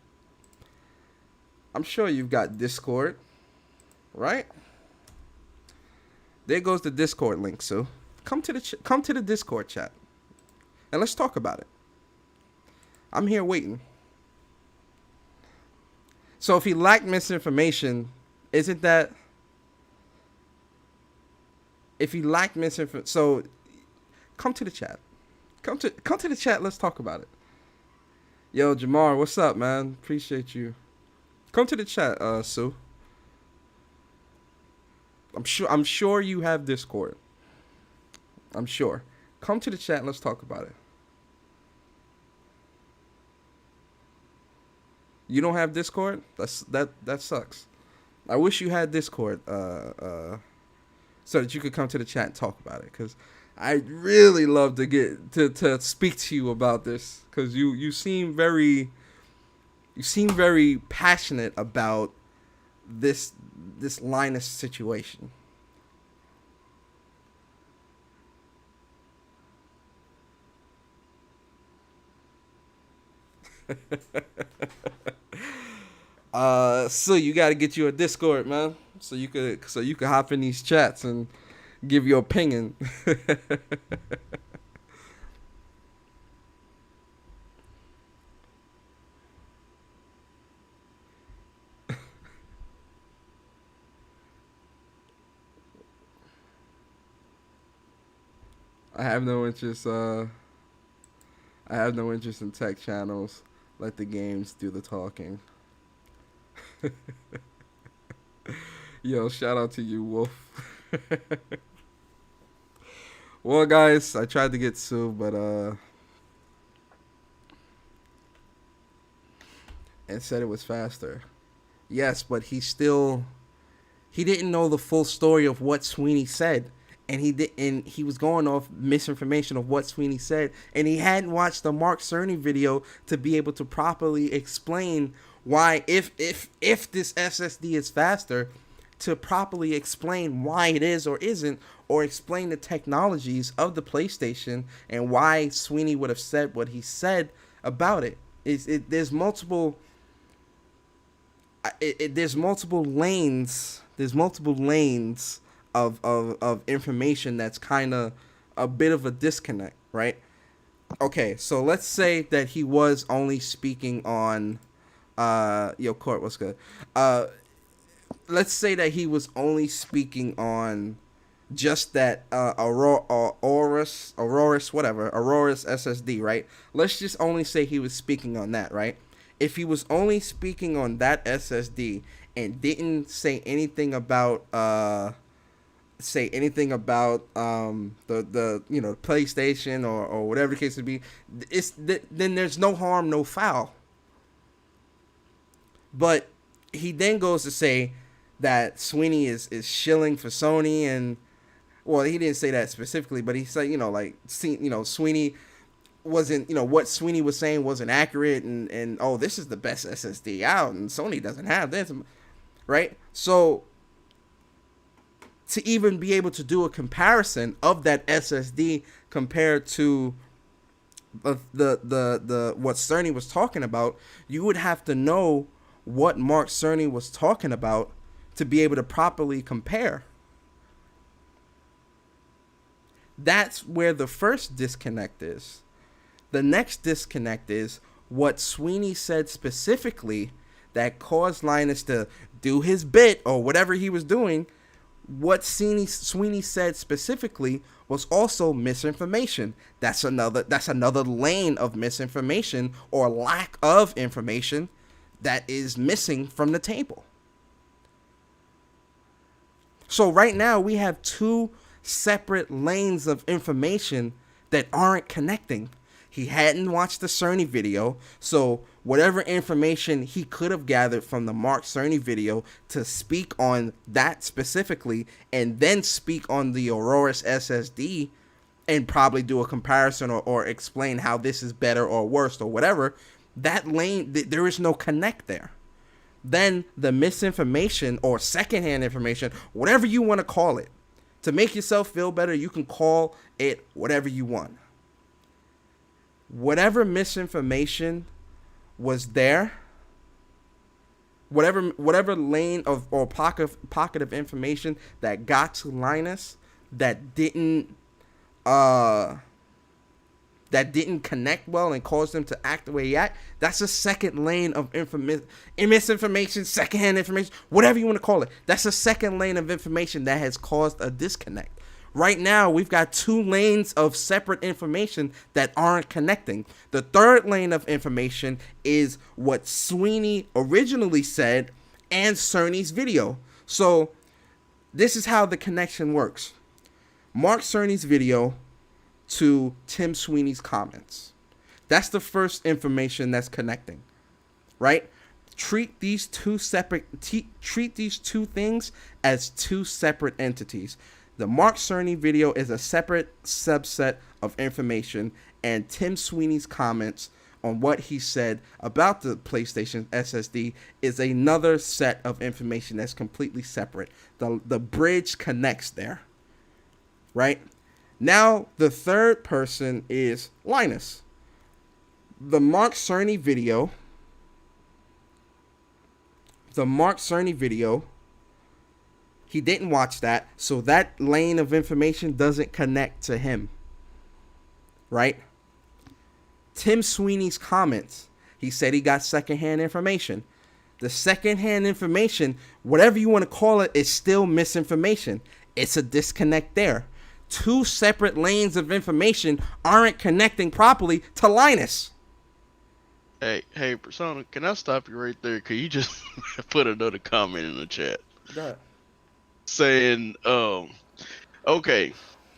I'm sure you've got Discord, right? There goes the Discord link, Sue. Come to the Discord chat, and let's talk about it. I'm here waiting. So if he lacked misinformation, isn't that... If he lacked misinformation... So, come to the chat. Come to the chat, let's talk about it. Yo, Jamar, what's up, man? Appreciate you. Come to the chat, Sue. I'm sure you have Discord. I'm sure. Come to the chat and let's talk about it. You don't have Discord? That sucks. I wish you had Discord, so that you could come to the chat and talk about it, because I'd really love to get to speak to you about this, because you seem very passionate about this Linus situation. So you got to get you a Discord, man, so you could hop in these chats and give your opinion. I have no interest in tech channels. Let the games do the talking. Yo, shout out to you, Wolf. Well, guys, I tried to get Sue, but and said it was faster. Yes, but he didn't know the full story of what Sweeney said. And he was going off misinformation of what Sweeney said, and he hadn't watched the Mark Cerny video to be able to properly explain why, if this SSD is faster, to properly explain why it is or isn't, or explain the technologies of the PlayStation and why Sweeney would have said what he said about it. There's multiple lanes. There's multiple lanes of information that's kind of a bit of a disconnect, right? Okay, so let's say that he was only speaking on yo, Court, what's good? Let's say that he was only speaking on just that Aurora's SSD, right? Let's just only say he was speaking on that, right? If he was only speaking on that SSD and didn't say anything about the PlayStation or whatever the case would be, then there's no harm, no foul. But he then goes to say that Sweeney is shilling for Sony, and well, he didn't say that specifically, but he said, like, Sweeney wasn't, what Sweeney was saying wasn't accurate, and oh, this is the best SSD out, and Sony doesn't have this, right? So to even be able to do a comparison of that SSD compared to the what Cerny was talking about, you would have to know what Mark Cerny was talking about to be able to properly compare. That's where the first disconnect is. The next disconnect is what Sweeney said specifically that caused Linus to do his bit or whatever he was doing. What Sweeney said specifically was also misinformation. That's another lane of misinformation or lack of information that is missing from the table. So right now we have two separate lanes of information that aren't connecting. He hadn't watched the Cerny video, so whatever information he could have gathered from the Mark Cerny video to speak on that specifically, and then speak on the Aurora's SSD, and probably do a comparison or explain how this is better or worse or whatever, that lane, there is no connect there. Then the misinformation or secondhand information, whatever you want to call it, to make yourself feel better, you can call it whatever you want. Whatever misinformation was there, whatever lane of or pocket of information that got to Linus that didn't connect well and caused him to act the way he act, that's a second lane of misinformation, secondhand information, whatever you want to call it. That's a second lane of information that has caused a disconnect. Right now, we've got two lanes of separate information that aren't connecting. The third lane of information is what Sweeney originally said and Cerny's video. So this is how the connection works. Mark Cerny's video to Tim Sweeney's comments. That's the first information that's connecting, right? Treat these two things as two separate entities. The Mark Cerny video is a separate subset of information, and Tim Sweeney's comments on what he said about the PlayStation SSD is another set of information that's completely separate. The bridge connects there, right? Now, the third person is Linus. The Mark Cerny video, he didn't watch that, so that lane of information doesn't connect to him, right? Tim Sweeney's comments, he said he got secondhand information. The secondhand information, whatever you want to call it, is still misinformation. It's a disconnect there. Two separate lanes of information aren't connecting properly to Linus. Hey, Persona, can I stop you right there? Cause you just put another comment in the chat. Go ahead. Saying, okay,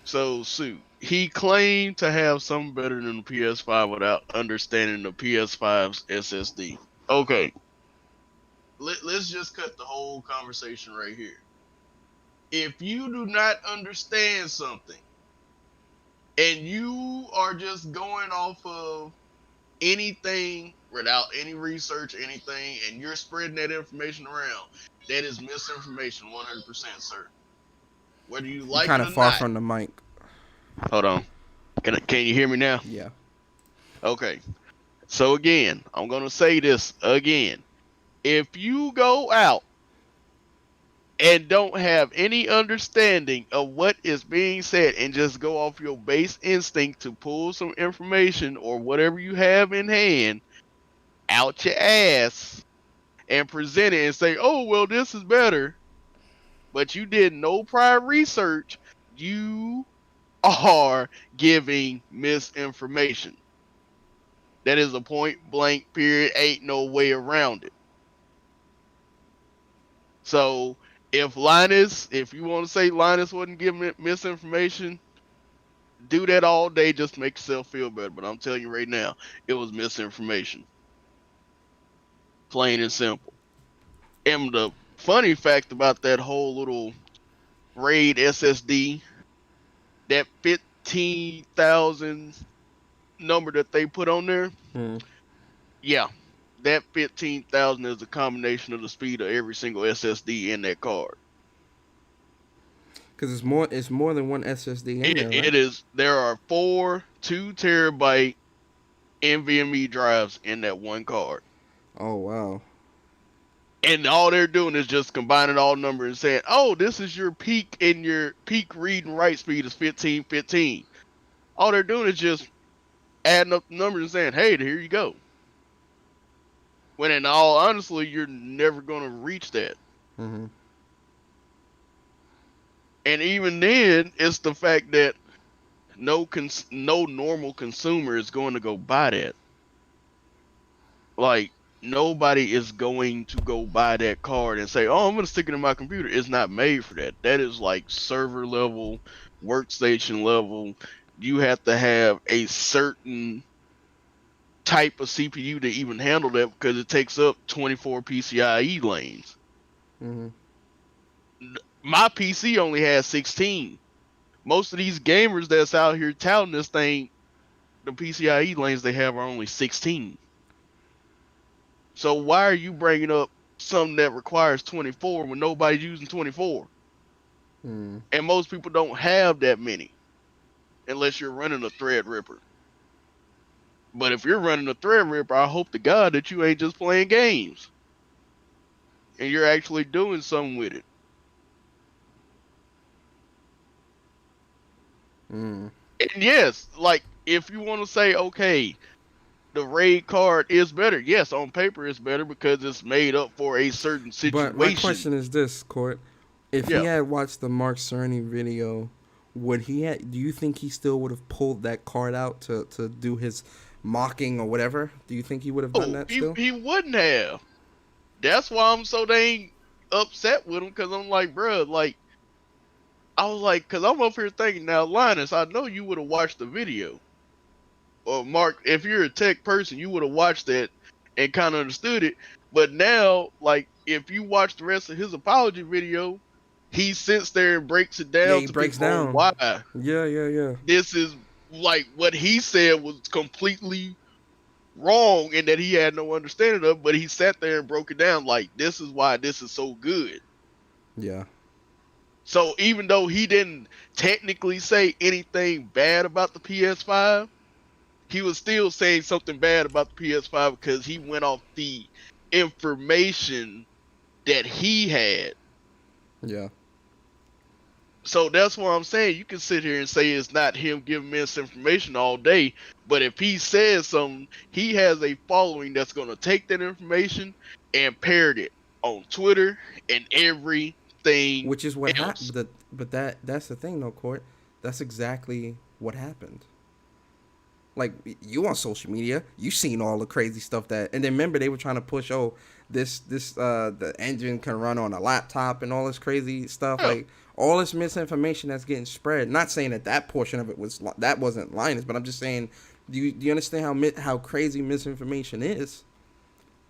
so Sue, he claimed to have something better than the PS5 without understanding the PS5's SSD. Okay, let's just cut the whole conversation right here. If you do not understand something and you are just going off of anything without any research, anything, and you're spreading that information around, that is misinformation 100%, sir. Whether you like it or not. Kind of far from the mic. Hold on. Can you hear me now? Yeah. Okay. So again, I'm going to say this again. If you go out and don't have any understanding of what is being said and just go off your base instinct to pull some information or whatever you have in hand out your ass and present it and say, oh, well, this is better, but you did no prior research, you are giving misinformation. That is a point blank period. Ain't no way around it. So if you want to say Linus wasn't giving misinformation, do that all day, just make yourself feel better. But I'm telling you right now, it was misinformation. Plain and simple. And funny fact about that whole little RAID SSD, that 15,000 number that they put on there, Hmm. yeah, that 15,000 is a combination of the speed of every single SSD in that card. Because it's more than one SSD in there, right? It is. There are 4 2 terabyte NVMe drives in that one card. Oh wow. And all they're doing is just combining all numbers and saying, "Oh, this is your peak, and your peak read and write speed is 1515." All they're doing is just adding up the numbers and saying, "Hey, here you go." When in all honestly, you're never gonna reach that. Hmm. And even then, it's the fact that no normal consumer is going to go buy that. Like, nobody is going to go buy that card and say, "Oh, I'm gonna stick it in my computer." It's not made for that. That is like server level, workstation level. You have to have a certain type of CPU to even handle that, because it takes up 24 PCIe lanes. Hmm. My PC only has 16. Most of these gamers that's out here touting this thing, the PCIe lanes they have are only 16. So why are you bringing up something that requires 24 when nobody's using 24? Mm. And most people don't have that many unless you're running a Threadripper. But if you're running a Threadripper, I hope to God that you ain't just playing games and you're actually doing something with it. Mm. And yes, like, if you want to say, okay, the RAID card is better. Yes, on paper it's better because it's made up for a certain But my situation. question is this, Court: if he Yeah. had watched the Mark Cerny video, would he? Do you think he still would have pulled that card out to do his mocking or whatever? Do you think he would have done Oh, that he still? he wouldn't have. That's why I'm so dang upset with him, because I'm like, bruh, like, I was like, because I'm up here thinking, now, Linus, I know you would have watched the video. Or Mark, if you're a tech person, you would have watched that and kind of understood it. But now, like, if you watch the rest of his apology video, he sits there and breaks it Yeah, down he to breaks people on down. why Yeah, yeah, yeah. this is, like, what he said was completely wrong and that he had no understanding of, but he sat there and broke it down like, this is why this is so good. Yeah. So even though he didn't technically say anything bad about the PS5, he was still saying something bad about the PS5 because he went off the information that he had. Yeah. So that's what I'm saying. You can sit here and say it's not him giving misinformation all day, but if he says something, he has a following that's going to take that information and parrot it on Twitter and everything Which is what else. happened. But that's the thing, though, Court. That's exactly what happened. Like, you on social media, you seen all the crazy stuff that, and then remember they were trying to push, this the engine can run on a laptop and all this crazy stuff, Yeah. like all this misinformation that's getting spread. Not saying that portion of it wasn't Linus, but I'm just saying, do you understand how crazy misinformation is?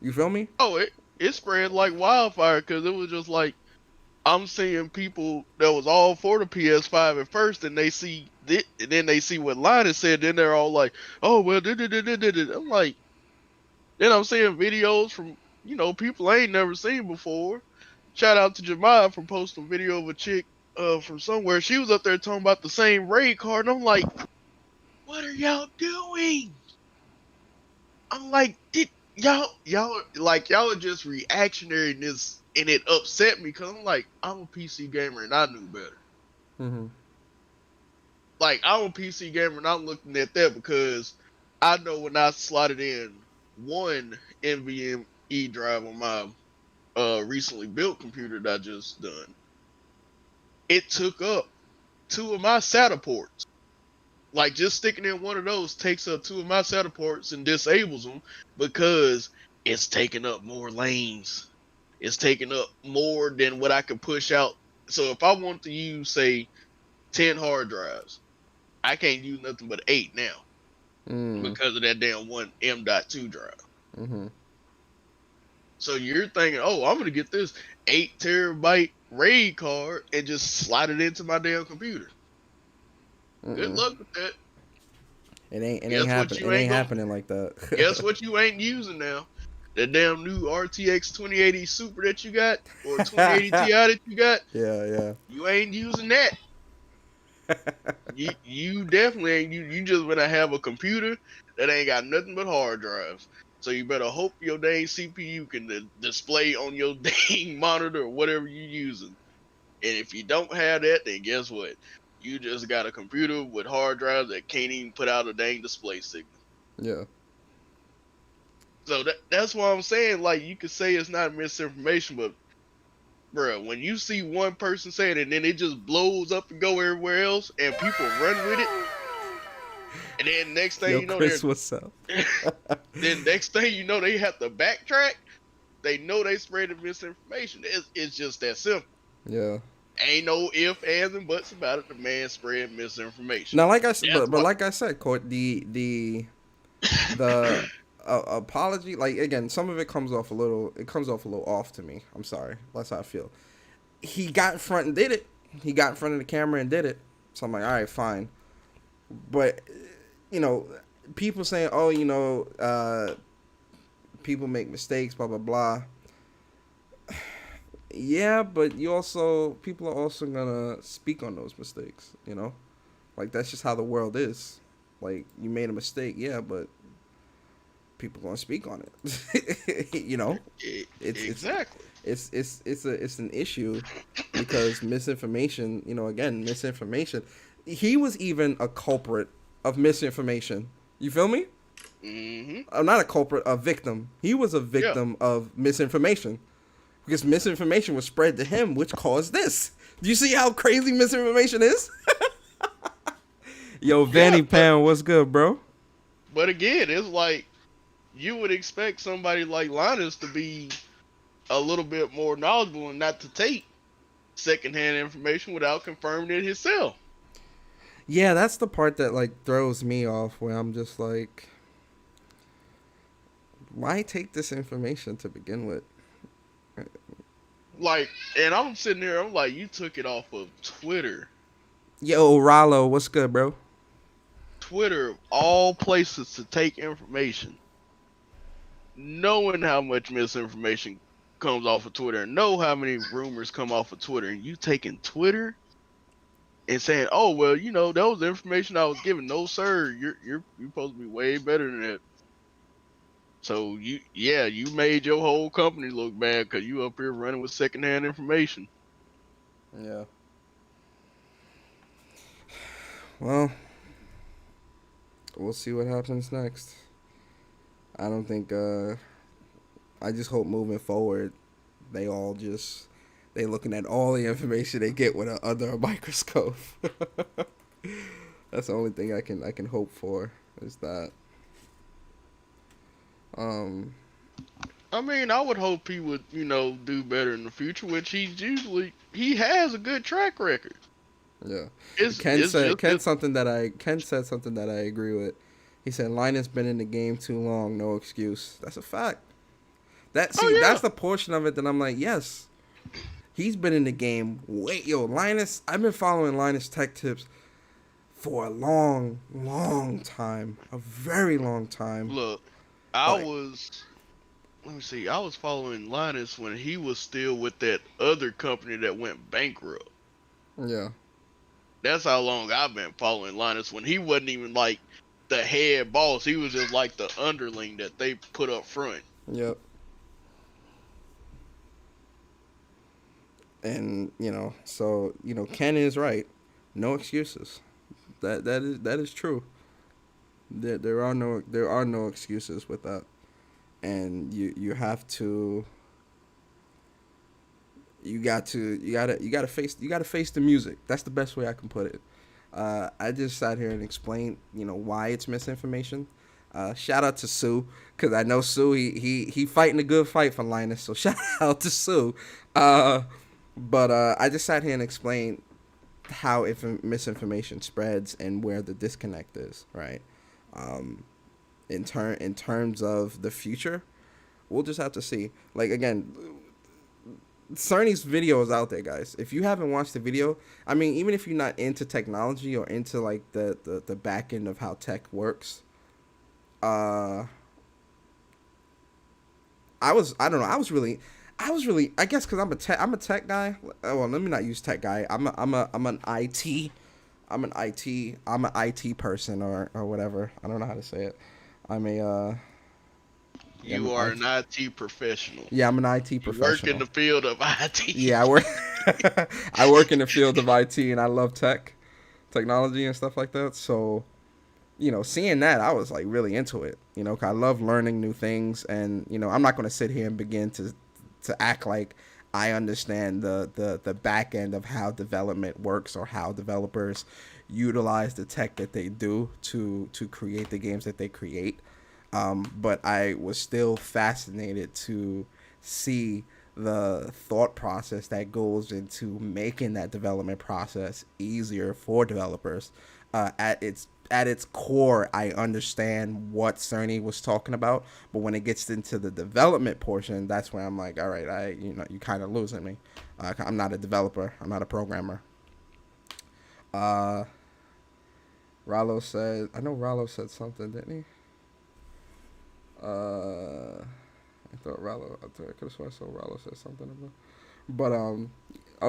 You feel me? Oh, it spread like wildfire, because it was just like, I'm seeing people that was all for the PS5 at first, and they see and then they see what Linus said, then they're all like, "Oh well," I'm like, then I'm seeing videos from, people I ain't never seen before. Shout out to Jemima for posting a video of a chick from somewhere. She was up there talking about the same raid card, and I'm like, what are y'all doing? I'm like, did y'all are just reactionary in this, and it upset me because I'm like, I'm a PC gamer and I knew better. Mm-hmm. Like, I'm a PC gamer and I'm looking at that because I know when I slotted in one NVMe drive on my recently built computer that I just done, it took up 2 of my SATA ports. Like, just sticking in one of those takes up 2 of my SATA ports and disables them because it's taking up more lanes. It's taking up more than what I could push out. So if I want to use, say, 10 hard drives, I can't use nothing but 8 now Mm. because of that damn one M.2 drive. Mm-hmm. So you're thinking, oh, I'm gonna get this 8 terabyte RAID card and just slide it into my damn computer. Good Mm-mm. luck with that. It ain't Guess what happen. you It ain't ain't going happening like Guess that. what you ain't using now? The damn new RTX 2080 Super that you got, or 2080 Ti that you got. Yeah. You ain't using that. You definitely ain't. You just better have a computer that ain't got nothing but hard drives. So you better hope your dang CPU can display on your dang monitor or whatever you're using. And if you don't have that, then guess what? You just got a computer with hard drives that can't even put out a dang display signal. Yeah. So that's why I'm saying, like, you could say it's not misinformation, but bro, when you see one person say it and then it just blows up and go everywhere else, and people run with it, and then next thing Yo, you know, Chris, what's up? then next thing you know, they have to backtrack. They know they spreading misinformation. It's just that simple. Yeah. Ain't no if, ands, and buts about it. The man spread misinformation. Now, like I said, That's but why. like I said, Court, the apology, like again, some of it comes off a little. It comes off a little off to me. I'm sorry. That's how I feel. He got in front and did it. He got in front of the camera and did it. So I'm like, all right, fine. But you know, people saying, oh, you know, people make mistakes, blah blah blah. Yeah, but people are also gonna speak on those mistakes, you know? Like, that's just how the world is. Like, you made a mistake, yeah, but people gonna speak on it. You know? Exactly. It's an issue because misinformation, you know, again, misinformation. He was even a culprit of misinformation. You feel me? Mm-hmm. Not a culprit, a victim. He was a Yeah. victim of misinformation. Because misinformation was spread to him, which caused this. Do you see how crazy misinformation is? Yo, Vanny Pan, what's good, bro? But again, it's like you would expect somebody like Linus to be a little bit more knowledgeable and not to take secondhand information without confirming it himself. Yeah, that's the part that, like, throws me off, where I'm just like, why take this information to begin with? Like, and I'm sitting there, I'm like, you took it off of Twitter. Yo, Rollo, what's good, bro? Twitter, of all places to take information, knowing how much misinformation comes off of Twitter, and know how many rumors come off of Twitter, and you taking Twitter and saying, "Oh well, you know, that was the information I was given." No, sir, you're supposed to be way better than that. So you made your whole company look bad because you up here running with secondhand information. Yeah. Well, we'll see what happens next. I don't think, I just hope moving forward, they looking at all the information they get with under a microscope. That's the only thing I can hope for, is that. I mean, I would hope he would, do better in the future, which he has a good track record. Yeah. Ken said something that I agree with. He said Linus been in the game too long, no excuse. That's a fact. That's the portion of it that I'm like, yes. He's been in the game Linus, I've been following Linus Tech Tips for a long, long time. A very long time. Look, I was following Linus when he was still with that other company that went bankrupt. Yeah. That's how long I've been following Linus, when he wasn't even like the head boss. He was just like the underling that they put up front. Yep. And, so, Ken is right. No excuses. That is true. There are no excuses with that. And you have to you gotta face the music. That's the best way I can put it. I just sat here and explained, why it's misinformation. Shout out to Sue, because I know Sue, he fighting a good fight for Linus, so shout out to Sue. But I just sat here and explained how misinformation spreads and where the disconnect is, right? In terms of the future, We'll just have to see. Like, again, Cerny's video is out there, guys. If you haven't watched the video, I mean, even if you're not into technology or into like the back end of how tech works, I don't know. I was really, I guess because I'm a tech guy. Well, let me not use tech guy. I'm an IT. I'm an IT person or whatever. I don't know how to say it. I'm a You are an IT professional. yeah, I'm an IT You professional. work in the field of IT. Yeah, I work I work in the field of IT, and I love technology and stuff like that. So, seeing that, I was like really into it. 'Cause I love learning new things, and I'm not going to sit here and begin to act like I understand the back end of how development works or how developers utilize the tech that they do to create the games that they create. But I was still fascinated to see the thought process that goes into making that development process easier for developers. At its core, I understand what Cerny was talking about, but when it gets into the development portion, that's where I'm like, all right, you kind of losing me. I'm not a developer. I'm not a programmer. Rollo said, I know Rollo said something, didn't he? I could have sworn I saw Rollo said something about. But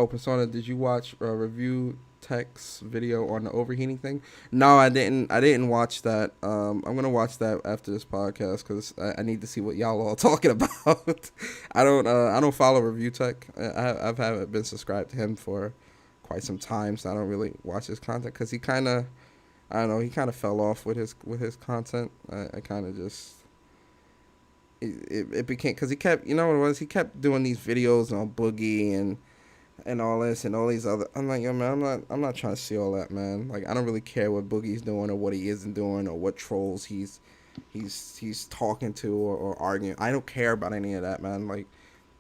Persona, did you watch Review Tech's video on the overheating thing? No, I didn't. I didn't watch that. I'm gonna watch that after this podcast because I need to see what y'all all talking about. I don't follow Review Tech. I haven't been subscribed to him for quite some time, so I don't really watch his content because he kind of, I don't know, he kind of fell off with his content. I kind of just. It became because he kept, what it was, he kept doing these videos on Boogie and all this and all these other. I'm like, yo, man, I'm not trying to see all that, man. Like, I don't really care what Boogie's doing or what he isn't doing or what trolls he's talking to or arguing. I don't care about any of that, man. Like,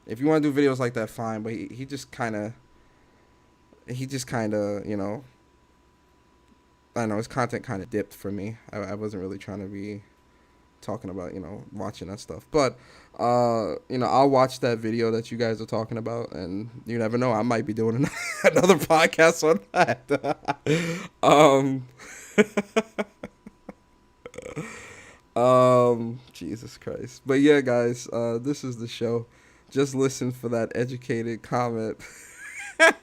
if you want to do videos like that, fine. But he just kind of, I don't know, his content kind of dipped for me. I wasn't really trying to be talking about, watching that stuff. But, I'll watch that video that you guys are talking about, and you never know, I might be doing another podcast on that. Jesus Christ. But yeah, guys, this is the show. Just listen for that educated comment. I'm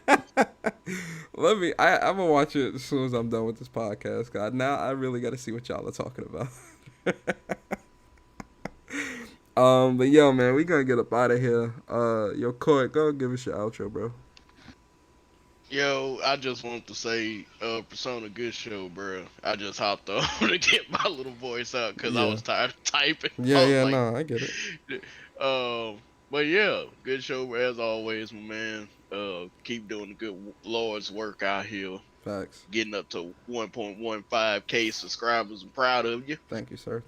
gonna watch it as soon as I'm done with this podcast. God, now I really got to see what y'all are talking about. But yo, man, we gonna get up out of here. Yo, Coy, go give us your outro, bro. Yo, I just want to say, Persona, good show, bro. I just hopped on to get my little voice out because I was tired of typing. No, I get it. But yeah, good show as always, my man. Keep doing the good Lord's work out here. Facts. Getting up to 1.15K subscribers. I'm proud of you. Thank you, sir.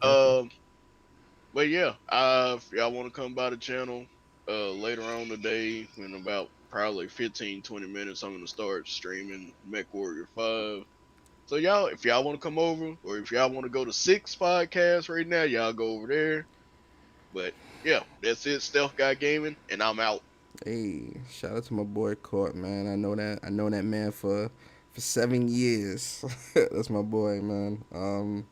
But yeah, if y'all want to come by the channel later on today, in about probably 15-20 minutes, I'm gonna start streaming MechWarrior 5. So y'all, if y'all want to come over, or if y'all want to go to 6 podcasts right now, y'all go over there. But yeah, that's it. Stealth Guy Gaming, and I'm out. Hey, shout out to my boy Court, man. I know that man for 7 years. That's my boy, man.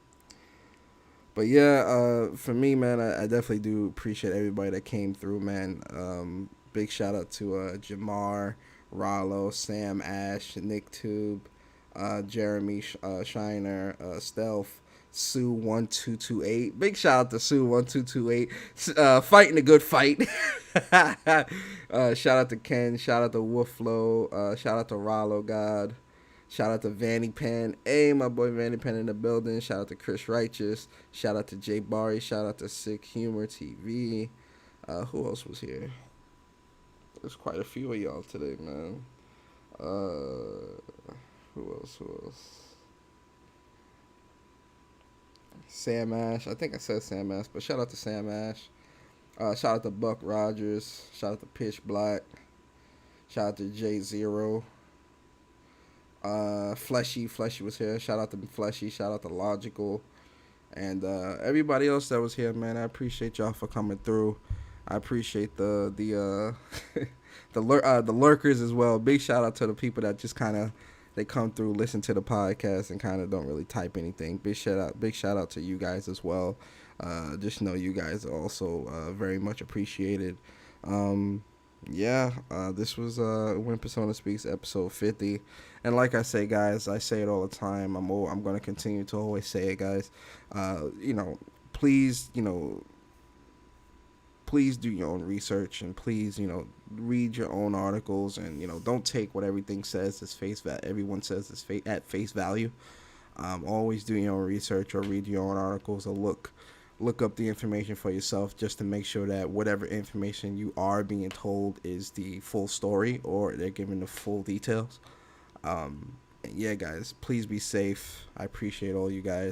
But yeah, for me, man, I definitely do appreciate everybody that came through, man. Big shout out to Jamar, Rollo, Sam Ash, NickTube, Jeremy Shiner, Stealth, Sue1228. Big shout out to Sue1228. Fighting a good fight. Shout out to Ken. Shout out to Wolflow. Shout out to Rollo God. Shout out to Vanny Pen. Hey, my boy Vanny Pen in the building. Shout out to Chris Righteous. Shout out to Jay Barry. Shout out to Sick Humor TV. Who else was here? There's quite a few of y'all today, man. Who else? Sam Ash. I think I said Sam Ash, but shout out to Sam Ash. Shout out to Buck Rogers. Shout out to Pitch Black. Shout out to J0. Fleshy was here. Shout out to Fleshy. Shout out to Logical. And everybody else that was here, man. I appreciate y'all for coming through. I appreciate the lurkers as well. Big shout out to the people that just kind of they come through, listen to the podcast, and kind of don't really type anything. Big shout out to you guys as well. Just know you guys are also very much appreciated. This was When Persona Speaks episode 50, and like I say, guys, I say it all the time. I'm going to continue to always say it, guys. Please, please do your own research, and please, read your own articles, and don't take what everything says as everyone says as at face value. Always do your own research, or read your own articles, or look up the information for yourself, just to make sure that whatever information you are being told is the full story, or they're giving the full details. Yeah, guys, please be safe. I appreciate all you guys.